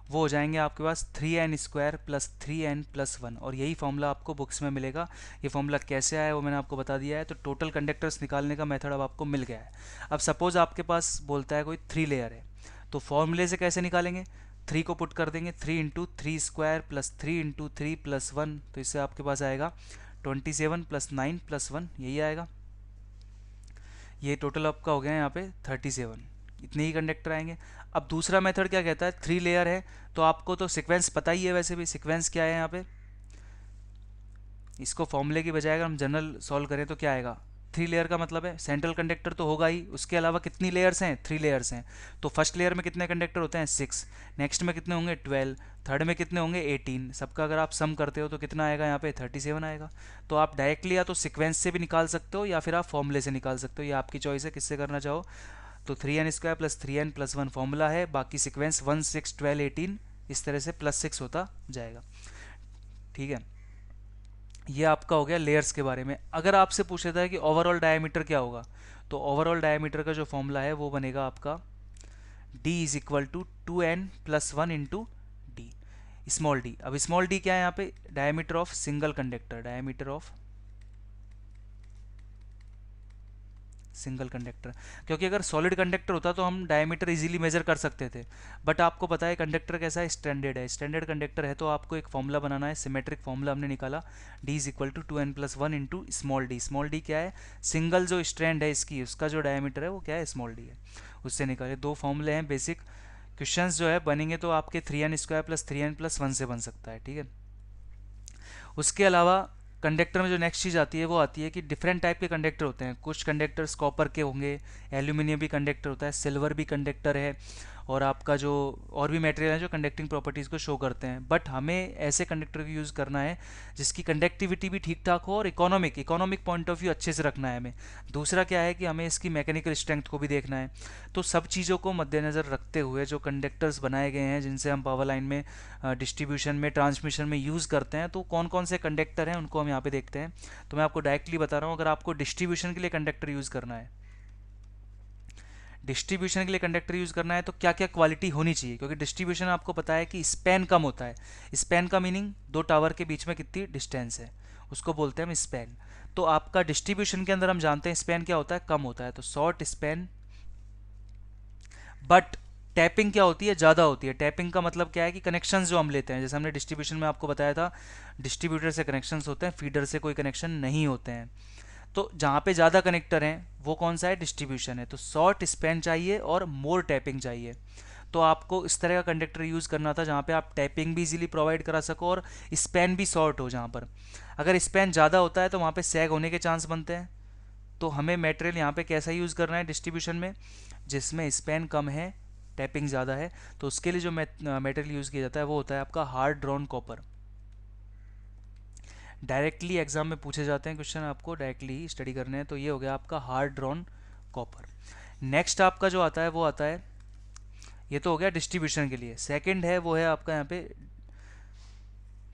वो हो जाएंगे आपके पास 3n square plus 3n plus 1। और यही फॉर्मूला आपको बुक्स में मिलेगा। ये फॉर्मूला कैसे आया है वो मैंने आपको बता दिया है। तो टोटल कंडक्टर्स निकालने का मेथड अब आपको मिल गया है। अब सपोज आपके पास बोलता है कोई 3 लेयर है, तो फॉर्मूले से कैसे निकालेंगे, 3 को पुट कर देंगे, 3 into 3 square plus 3 into 3 plus 1, तो इससे आपके पास आएगा 27 प्लस 9 प्लस 1, यही आएगा। ये टोटल आपका हो गया है यहाँ पे 37, इतने ही कंडक्टर आएंगे। अब दूसरा मेथड क्या कहता है, 3 लेयर है, तो आपको तो सीक्वेंस पता ही है, वैसे भी सीक्वेंस क्या है यहाँ पे, इसको फॉर्मूले की बजाय अगर हम जनरल सॉल्व करें तो क्या आएगा, 3 लेयर का मतलब है सेंट्रल कंडक्टर तो होगा ही, उसके अलावा कितनी लेयर्स हैं, 3 लेयर्स हैं। तो फर्स्ट लेयर में कितने कंडक्टर होते हैं, 6, नेक्स्ट में कितने होंगे, 12, थर्ड में कितने होंगे, 18। सबका अगर आप सम करते हो तो कितना आएगा यहाँ पे, 37 आएगा। तो आप डायरेक्टली या तो सीक्वेंस से भी निकाल सकते हो या फिर आप फॉर्मूले से निकाल सकते हो, ये आपकी चॉइस है किससे करना चाहो। तो 3n square plus 3n plus 1 formula है, बाकी सीक्वेंस 1 6 12 18 इस तरह से प्लस 6 होता जाएगा। ठीक है, ये आपका हो गया लेयर्स के बारे में। अगर आपसे पूछ लेता है कि ओवरऑल डायमीटर क्या होगा, तो ओवरऑल डायमीटर का जो फॉर्मूला है वो बनेगा आपका d is equal to 2n plus 1 into D, small D. अब स्मॉल डी क्या है यहाँ पे, diameter of single conductor, diameter of single conductor. क्योंकि अगर सॉलिड कंडक्टर होता तो हम डायमीटर इजीली मेजर कर सकते थे, बट आपको पता है कंडक्टर कैसा है, स्टैंडर्ड है, स्टैंडर्ड कंडक्टर है, तो आपको एक फॉर्मूला बनाना है, सिमेट्रिक फॉर्मूला हमने निकाला, d is equal to 2n plus 1 into small D. Small D क्या है, सिंगल जो स्ट्रैंड है इसकी, उसका जो डायमीटर है वो क्या है, स्मॉल डी है, उससे निकाले। दो फॉर्मूले हैं बेसिक। क्वेश्चंस जो है बनेंगे तो आपके 3n square plus 3n plus 1 से बन सकता है। ठीक है, उसके अलावा कंडक्टर में जो नेक्स्ट चीज़ आती है वो आती है कि डिफरेंट टाइप के कंडक्टर होते हैं। कुछ कंडक्टर्स कॉपर के होंगे, एल्यूमिनियम भी कंडक्टर होता है, सिल्वर भी कंडक्टर है, और आपका जो और भी मटेरियल है जो कंडक्टिंग प्रॉपर्टीज़ को शो करते हैं। बट हमें ऐसे कंडक्टर को यूज़ करना है जिसकी कंडक्टिविटी भी ठीक ठाक हो और इकोनॉमिक पॉइंट ऑफ व्यू अच्छे से रखना है हमें। दूसरा क्या है कि हमें इसकी मैकेनिकल स्ट्रेंथ को भी देखना है। तो सब चीज़ों को मद्देनज़र रखते हुए जो कंडक्टर्स बनाए गए हैं जिनसे हम पावर लाइन में डिस्ट्रीब्यूशन में ट्रांसमिशन में यूज़ करते हैं, तो कौन कौन से कंडक्टर हैं उनको हम यहाँ पे देखते हैं। तो मैं आपको डायरेक्टली बता रहा हूँ, अगर आपको डिस्ट्रीब्यूशन के लिए कंडक्टर यूज़ करना है, डिस्ट्रीब्यूशन के लिए कंडक्टर यूज़ करना है, तो क्या क्या क्वालिटी होनी चाहिए, क्योंकि डिस्ट्रीब्यूशन आपको पता है कि स्पैन कम होता है। स्पैन का मीनिंग दो टावर के बीच में कितनी डिस्टेंस है, उसको बोलते हैं हम स्पैन। तो आपका डिस्ट्रीब्यूशन के अंदर हम जानते हैं स्पैन क्या होता है, कम होता है, तो शॉर्ट स्पैन। बट टैपिंग क्या होती है, ज़्यादा होती है। टैपिंग का मतलब क्या है कि कनेक्शंस जो हम लेते हैं, जैसे हमने डिस्ट्रीब्यूशन में आपको बताया था, डिस्ट्रीब्यूटर से कनेक्शंस होते हैं, फीडर से कोई कनेक्शन नहीं होते हैं। तो जहाँ पे ज़्यादा कनेक्टर हैं वो कौन सा है, डिस्ट्रीब्यूशन है। तो शॉर्ट स्पैन चाहिए और मोर टैपिंग चाहिए। तो आपको इस तरह का कंडक्टर यूज़ करना था जहाँ पे आप टैपिंग भी इजीली प्रोवाइड करा सको और स्पैन भी शॉर्ट हो। जहाँ पर अगर स्पैन ज़्यादा होता है तो वहाँ पे सैग होने के चांस बनते हैं। तो हमें मटेरियल यहाँ पे कैसा यूज़ करना है डिस्ट्रीब्यूशन में, जिसमें स्पैन कम है, टैपिंग ज़्यादा है। तो उसके लिए जो मटेरियल यूज़ किया जाता है वो होता है आपका hard drawn copper. Directly exam में पूछे जाते हैं क्वेश्चन, आपको डायरेक्टली ही स्टडी करने हैं। तो ये हो गया आपका हार्ड ड्रॉन कॉपर। नेक्स्ट आपका जो आता है वो आता है, ये तो हो गया डिस्ट्रीब्यूशन के लिए। सेकंड है वो है आपका यहाँ पे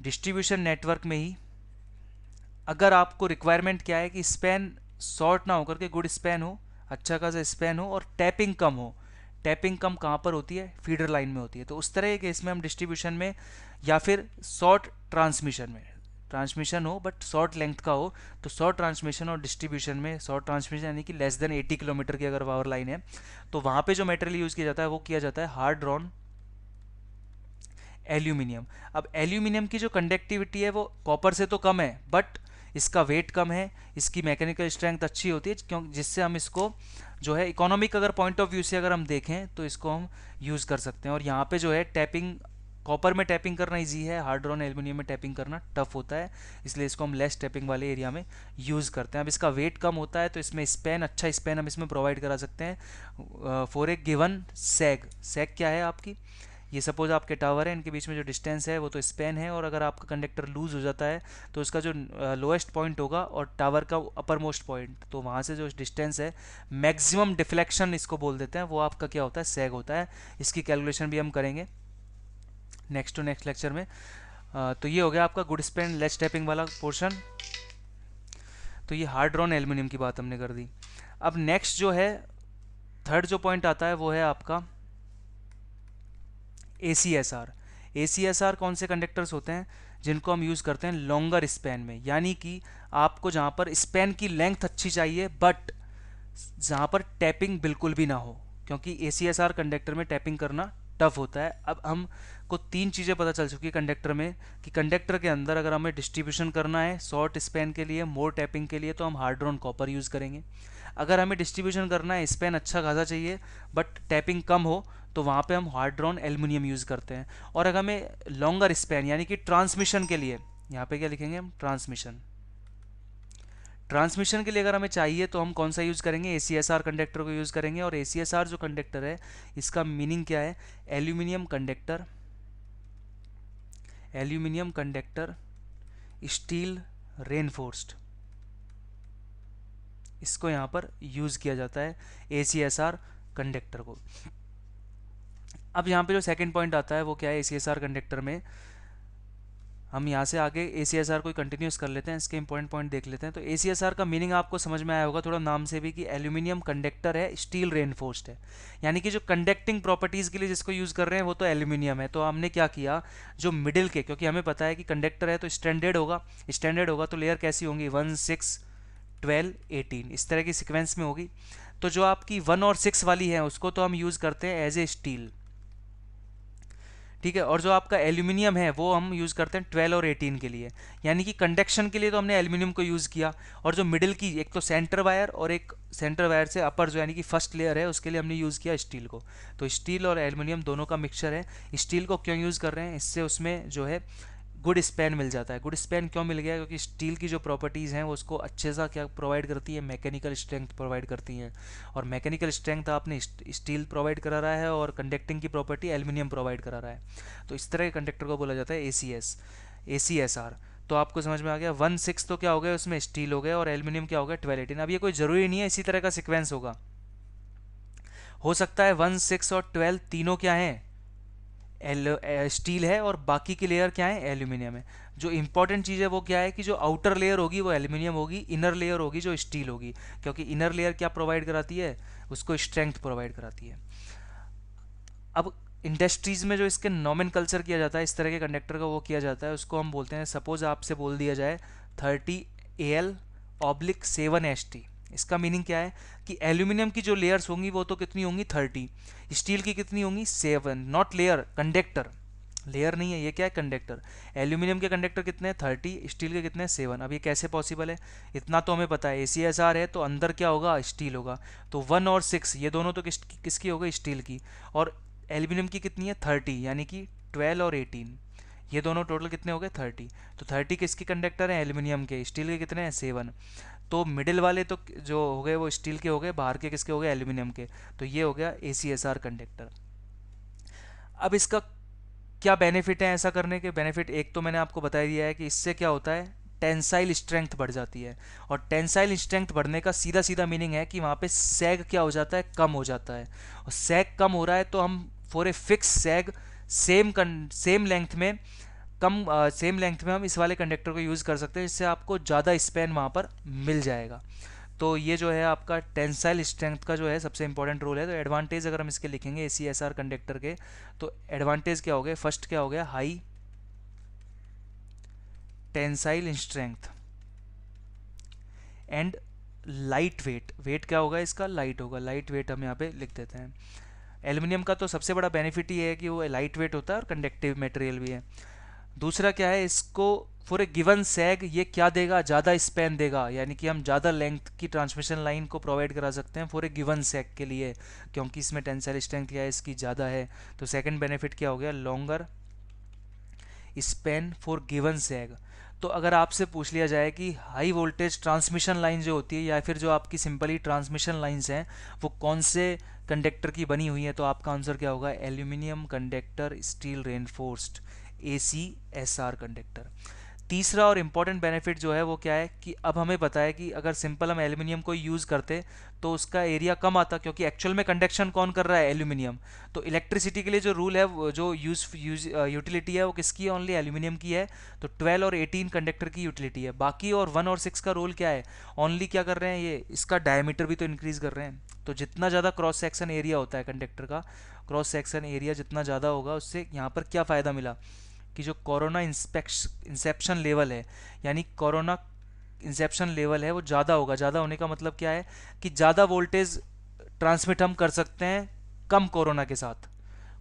डिस्ट्रीब्यूशन नेटवर्क में ही अगर आपको रिक्वायरमेंट क्या है कि स्पैन शॉर्ट ना होकर के गुड स्पैन हो, अच्छा खासा स्पैन हो और टैपिंग कम हो। टैपिंग कम कहाँ पर होती है, फीडर लाइन में होती है। तो उस तरह के केस में हम डिस्ट्रीब्यूशन में या फिर शॉर्ट ट्रांसमिशन में, ट्रांसमिशन हो बट शॉर्ट लेंथ का हो, तो शॉर्ट ट्रांसमिशन और डिस्ट्रीब्यूशन में, शॉर्ट ट्रांसमिशन यानी कि लेस देन 80 किलोमीटर की अगर पावर लाइन है तो वहाँ पे जो मटेरियल यूज़ किया जाता है वो किया जाता है हार्ड ड्रॉन एल्यूमिनियम। अब एल्यूमिनियम की जो कंडक्टिविटी है वो कॉपर से तो कम है बट इसका वेट कम है, इसकी मैकेनिकल स्ट्रेंथ अच्छी होती है, क्यों जिससे हम इसको जो है इकोनॉमिक अगर पॉइंट ऑफ व्यू से अगर हम देखें तो इसको हम यूज़ कर सकते हैं। और यहाँ पे जो है टैपिंग, कॉपर में टैपिंग करना इजी है, हार्ड ड्रॉन एल्यूमिनियम में टैपिंग करना टफ होता है, इसलिए इसको हम लेस टैपिंग वाले एरिया में यूज़ करते हैं। अब इसका वेट कम होता है तो इसमें स्पैन, अच्छा स्पैन हम इसमें प्रोवाइड करा सकते हैं फॉर ए गिवन सैग। सैग क्या है आपकी, ये सपोज आपके टावर है, इनके बीच में जो डिस्टेंस है वो तो स्पैन है, और अगर आपका कंडक्टर लूज हो जाता है तो उसका जो लोएस्ट पॉइंट होगा और टावर का अपर मोस्ट पॉइंट, तो वहाँ से जो डिस्टेंस है मैक्सिमम डिफ्लेक्शन इसको बोल देते हैं, वो आपका क्या होता है, सैग होता है। इसकी कैलकुलेशन भी हम करेंगे नेक्स्ट टू नेक्स्ट लेक्चर में। तो ये हो गया आपका गुड स्पैन लेस टैपिंग वाला पोर्शन। तो ये हार्ड ड्रॉन एल्यूमिनियम की बात हमने कर दी। अब नेक्स्ट जो है थर्ड जो पॉइंट आता है वो है आपका ACSR। ACSR कौन से कंडक्टर्स होते हैं, जिनको हम यूज़ करते हैं लॉन्गर स्पैन में, यानी कि आपको जहाँ पर स्पैन की लेंथ अच्छी चाहिए बट जहाँ पर टैपिंग बिल्कुल भी ना हो, क्योंकि ACSR कंडक्टर में टैपिंग करना टफ होता है। अब हम को तीन चीज़ें पता चल चुकी है कंडक्टर में, कि कंडक्टर के अंदर अगर हमें डिस्ट्रीब्यूशन करना है शॉर्ट स्पैन के लिए, मोर टैपिंग के लिए, तो हम हार्ड ड्रॉन कॉपर यूज़ करेंगे। अगर हमें डिस्ट्रीब्यूशन करना है, स्पैन अच्छा खासा चाहिए बट टैपिंग कम हो, तो वहाँ पे हम हार्ड ड्रॉन एल्यूमिनियम यूज़ करते हैं। और अगर हमें लॉन्गर स्पैन यानी कि ट्रांसमिशन के लिए, यहाँ पे क्या लिखेंगे हम, ट्रांसमिशन, ट्रांसमिशन के लिए अगर हमें चाहिए तो हम कौन सा यूज़ करेंगे, ACSR कंडक्टर को यूज़ करेंगे। और ACSR जो कंडक्टर है इसका मीनिंग क्या है, aluminium conductor, aluminium conductor steel reinforced, इसको यहाँ पर यूज़ किया जाता है ACSR कंडक्टर को। अब यहाँ पे जो सेकंड पॉइंट आता है वो क्या है, ACSR कंडक्टर में हम यहाँ से आगे ACSR को कंटिन्यूस कर लेते हैं, इसके इंपॉर्टेंट पॉइंट देख लेते हैं। तो ACSR का मीनिंग आपको समझ में आया होगा थोड़ा नाम से भी, कि एल्यूमिनियम कंडक्टर है, स्टील रेनफोर्स्ड है, यानी कि जो कंडक्टिंग प्रॉपर्टीज़ के लिए जिसको यूज़ कर रहे हैं वो तो एल्यूमिनियम है। तो हमने क्या किया, जो मिडिल के, क्योंकि हमें पता है कि कंडक्टर है तो स्टैंडर्ड होगा, स्टैंडर्ड होगा तो लेयर कैसी होंगी, 1 6 12 18 इस तरह की सिक्वेंस में होगी। तो जो आपकी 1 और 6 वाली है उसको तो हम यूज़ करते हैं एज ए स्टील, ठीक है। और जो आपका एल्यूमिनियम है वो हम यूज़ करते हैं 12 और 18 के लिए, यानी कि कंडक्शन के लिए तो हमने एल्यूमिनियम को यूज़ किया। और जो मिडिल की एक तो सेंटर वायर और एक सेंटर वायर से अपर जो यानी कि फर्स्ट लेयर है उसके लिए हमने यूज़ किया स्टील को। तो स्टील और एल्यूमिनियम दोनों का मिक्सचर है। स्टील को क्यों यूज़ कर रहे हैं, इससे उसमें जो है गुड स्पैन मिल जाता है। गुड स्पैन क्यों मिल गया, क्योंकि स्टील की जो प्रॉपर्टीज़ हैं वो उसको अच्छे सा क्या प्रोवाइड करती है, मैकेनिकल स्ट्रेंथ प्रोवाइड करती हैं। और मैकेनिकल स्ट्रेंथ आपने स्टील प्रोवाइड करा रहा है और कंडक्टिंग की प्रॉपर्टी एल्यूमिनियम प्रोवाइड करा रहा है। तो इस तरह के कंडक्टर को बोला जाता है ACSR। तो आपको समझ में आ गया, 1 6 तो क्या हो गया उसमें स्टील हो गया और एल्यूमिनियम क्या हो गया 12 18। अब ये कोई ज़रूरी नहीं है इसी तरह का सिक्वेंस होगा, हो सकता है 1 6 और 12 तीनों क्या हैं, स्टील है और बाकी की लेयर क्या है, एल्यूमिनियम है। जो इंपॉर्टेंट चीज़ है वो क्या है कि जो आउटर लेयर होगी वो एल्यूमिनियम होगी, इनर लेयर होगी जो स्टील होगी, क्योंकि इनर लेयर क्या प्रोवाइड कराती है, उसको स्ट्रेंथ प्रोवाइड कराती है। अब इंडस्ट्रीज़ में जो इसके नॉमेनकल्चर किया जाता है इस तरह के कंडक्टर का, वो किया जाता है, उसको हम बोलते हैं, सपोज आपसे बोल दिया जाए 30 AL/7 ST। इसका मीनिंग क्या है कि एल्यूमिनियम की जो लेयर्स होंगी वो तो कितनी होंगी 30, स्टील की कितनी होंगी 7, नॉट लेयर, कंडक्टर। लेयर नहीं है, ये क्या है, कंडक्टर। एल्यूमिनियम के कंडक्टर कितने हैं, 30, स्टील के कितने हैं, 7। अब ये कैसे पॉसिबल है, इतना तो हमें पता है, ACSR है तो अंदर क्या होगा, स्टील होगा। तो 1 और 6 ये दोनों तो किसकी हो गई, स्टील की। और एल्यूमिनियम की कितनी है, 30, यानी कि 12 और 18, ये दोनों टोटल कितने हो गए, 30। तो 30 किसके कंडक्टर हैं, एल्यूमिनियम के। स्टील के कितने हैं, 7। तो मिडिल वाले तो जो हो गए वो स्टील के हो गए, बाहर के किसके हो गए, एल्यूमिनियम के। तो ये हो गया ACSR कंडक्टर। अब इसका क्या बेनिफिट है ऐसा करने के, बेनिफिट एक तो मैंने आपको बता दिया है कि इससे क्या होता है, टेंसाइल स्ट्रेंथ बढ़ जाती है। और टेंसाइल स्ट्रेंथ बढ़ने का सीधा सीधा मीनिंग है कि वहाँ पे सैग क्या हो जाता है, कम हो जाता है। और सैग कम हो रहा है तो हम for a fix sag same length में सेम लेंथ में हम इस वाले कंडक्टर को यूज़ कर सकते हैं, जिससे आपको ज़्यादा स्पैन वहाँ पर मिल जाएगा। तो ये जो है आपका टेंसाइल स्ट्रेंथ का जो है सबसे इंपॉर्टेंट रोल है। तो एडवांटेज अगर हम इसके लिखेंगे ACSR कंडक्टर के, तो एडवांटेज क्या हो गए, फर्स्ट क्या हो गया, high tensile strength and light weight. Weight क्या होगा इसका, लाइट होगा, लाइट वेट हम यहाँ पे लिख देते हैं। एल्यूमिनियम का तो सबसे बड़ा बेनिफिट ही है कि वो लाइट वेट होता है और कंडक्टिव मटेरियल भी है। दूसरा क्या है, इसको फॉर ए गिवन सैग ये क्या देगा, ज़्यादा स्पैन देगा, यानी कि हम ज़्यादा लेंथ की ट्रांसमिशन लाइन को प्रोवाइड करा सकते हैं फॉर ए गिवन सैग के लिए, क्योंकि इसमें टेंसाइल स्ट्रेंथ क्या है, इसकी ज़्यादा है। तो सेकंड बेनिफिट क्या हो गया, लॉन्गर स्पैन फॉर गिवन सैग। तो अगर आपसे पूछ लिया जाए कि हाई वोल्टेज ट्रांसमिशन लाइन जो होती है, या फिर जो आपकी सिंपली ट्रांसमिशन लाइंस हैं, वो कौन से कंडक्टर की बनी हुई है, तो आपका आंसर क्या होगा, aluminium conductor steel reinforced ACSR conductor. तीसरा और इम्पॉर्टेंट बेनिफिट जो है वो क्या है कि अब हमें पता है कि अगर सिंपल हम एल्यूमिनियम को यूज़ करते तो उसका एरिया कम आता, क्योंकि एक्चुअल में कंडक्शन कौन कर रहा है, एल्यूमिनियम। तो इलेक्ट्रिसिटी के लिए जो रूल है, जो यूटिलिटी है वो किसकी है, ओनली एल्यूमिनियम की है। तो 12 और 18 कंडक्टर की यूटिलिटी है। बाकी और 1 और 6 का रोल क्या है, ओनली क्या कर रहे हैं, ये इसका डायमीटर भी तो इंक्रीज कर रहे हैं। तो जितना ज़्यादा क्रॉस सेक्शन एरिया होता है कंडक्टर का, क्रॉस सेक्शन एरिया जितना ज़्यादा होगा, उससे यहाँ पर क्या फ़ायदा मिला कि जो कोरोना इंसेप्शन लेवल है, यानी कोरोना इंसेप्शन लेवल है वो ज़्यादा होगा। ज़्यादा होने का मतलब क्या है कि ज़्यादा वोल्टेज ट्रांसमिट हम कर सकते हैं कम कोरोना के साथ।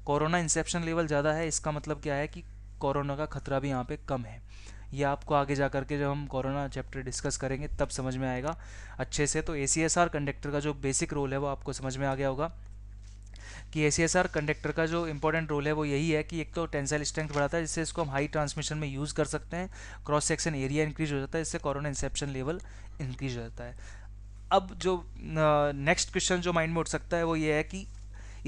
कोरोना इंसेप्शन लेवल ज़्यादा है, इसका मतलब क्या है कि कोरोना का खतरा भी यहाँ पे कम है। ये आपको आगे जा करके जब हम कोरोना चैप्टर डिस्कस करेंगे तब समझ में आएगा अच्छे से। तो ACSR कंडक्टर का जो बेसिक रोल है वो आपको समझ में आ गया होगा कि ACSR कंडक्टर का जो इंपॉर्टेंट रोल है वो यही है कि एक तो टेंसाइल स्ट्रेंथ बढ़ाता है, जिससे इसको हम हाई ट्रांसमिशन में यूज़ कर सकते हैं। क्रॉस सेक्शन एरिया इंक्रीज हो जाता है, जिससे कोरोना इंसेप्शन लेवल इंक्रीज हो जाता है। अब जो नेक्स्ट क्वेश्चन जो माइंड में उठ सकता है वो ये है कि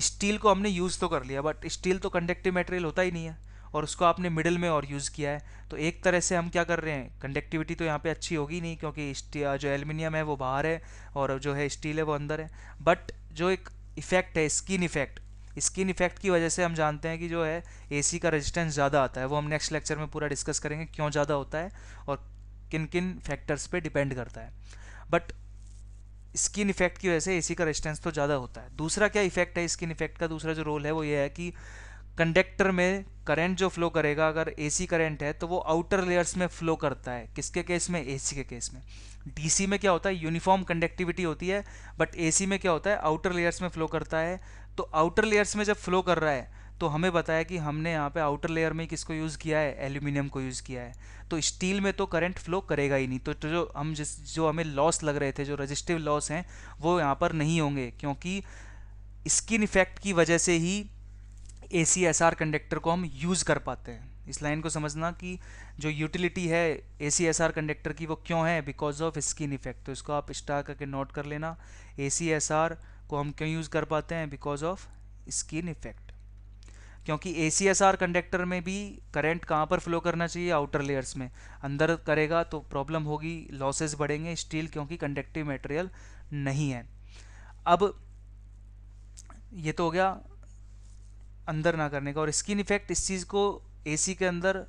स्टील को हमने यूज़ तो कर लिया, बट स्टील तो कंडक्टिव मटेरियल होता ही नहीं है, और उसको आपने मिडिल में और यूज़ किया है। तो एक तरह से हम क्या कर रहे हैं, कंडक्टिविटी तो यहाँ पे अच्छी होगी नहीं, क्योंकि जो एल्यूमिनियम है वो बाहर है और जो है स्टील है वो अंदर है। बट जो एक इफेक्ट है, स्किन इफेक्ट, स्किन इफेक्ट की वजह से हम जानते हैं कि जो है AC का रेजिस्टेंस ज़्यादा आता है। वो हम नेक्स्ट लेक्चर में पूरा डिस्कस करेंगे क्यों ज़्यादा होता है और किन किन फैक्टर्स पे डिपेंड करता है। बट स्किन इफेक्ट की वजह से AC का रेजिस्टेंस तो ज़्यादा होता है। दूसरा क्या इफेक्ट है स्किन इफेक्ट का, दूसरा जो रोल है वो ये है कि कंडक्टर में करंट जो फ्लो करेगा, अगर AC करंट है तो वो आउटर लेयर्स में फ्लो करता है। किसके केस में, AC के केस में। DC में क्या होता है, यूनिफॉर्म कंडक्टिविटी होती है, बट AC में क्या होता है, आउटर लेयर्स में फ्लो करता है। तो आउटर लेयर्स में जब फ्लो कर रहा है तो हमें बताया कि हमने यहाँ पे आउटर लेयर में किसको यूज़ किया है, एल्यूमिनियम को यूज़ किया है। तो स्टील में तो करंट फ्लो करेगा ही नहीं। तो जो हमें लॉस लग रहे थे, जो रजिस्टिव लॉस हैं, वो यहाँ पर नहीं होंगे, क्योंकि स्किन इफेक्ट की वजह से ही ACSR कंडक्टर को हम यूज़ कर पाते हैं। इस लाइन को समझना कि जो यूटिलिटी है ACSR कंडक्टर की वो क्यों है, बिकॉज ऑफ स्किन इफेक्ट। तो इसको आप स्टार करके नोट कर लेना, ACSR को हम क्यों यूज़ कर पाते हैं, बिकॉज ऑफ स्किन इफेक्ट। क्योंकि ACSR कंडक्टर में भी करंट कहाँ पर फ्लो करना चाहिए, आउटर लेयर्स में। अंदर करेगा तो प्रॉब्लम होगी, लॉसेस बढ़ेंगे स्टील, क्योंकि कंडक्टिव मटेरियल नहीं है। अब ये तो हो गया अंदर ना करने का। और स्किन इफेक्ट इस चीज़ को AC के अंदर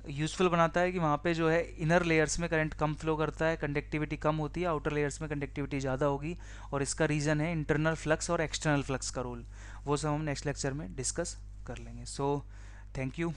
यूज़फुल बनाता है कि वहाँ पे जो है इनर लेयर्स में करंट कम फ्लो करता है, कंडक्टिविटी कम होती है, आउटर लेयर्स में कंडक्टिविटी ज़्यादा होगी। और इसका रीज़न है इंटरनल फ्लक्स और एक्सटर्नल फ्लक्स का रोल। वो सब हम नेक्स्ट लेक्चर में डिस्कस कर लेंगे। So thank you.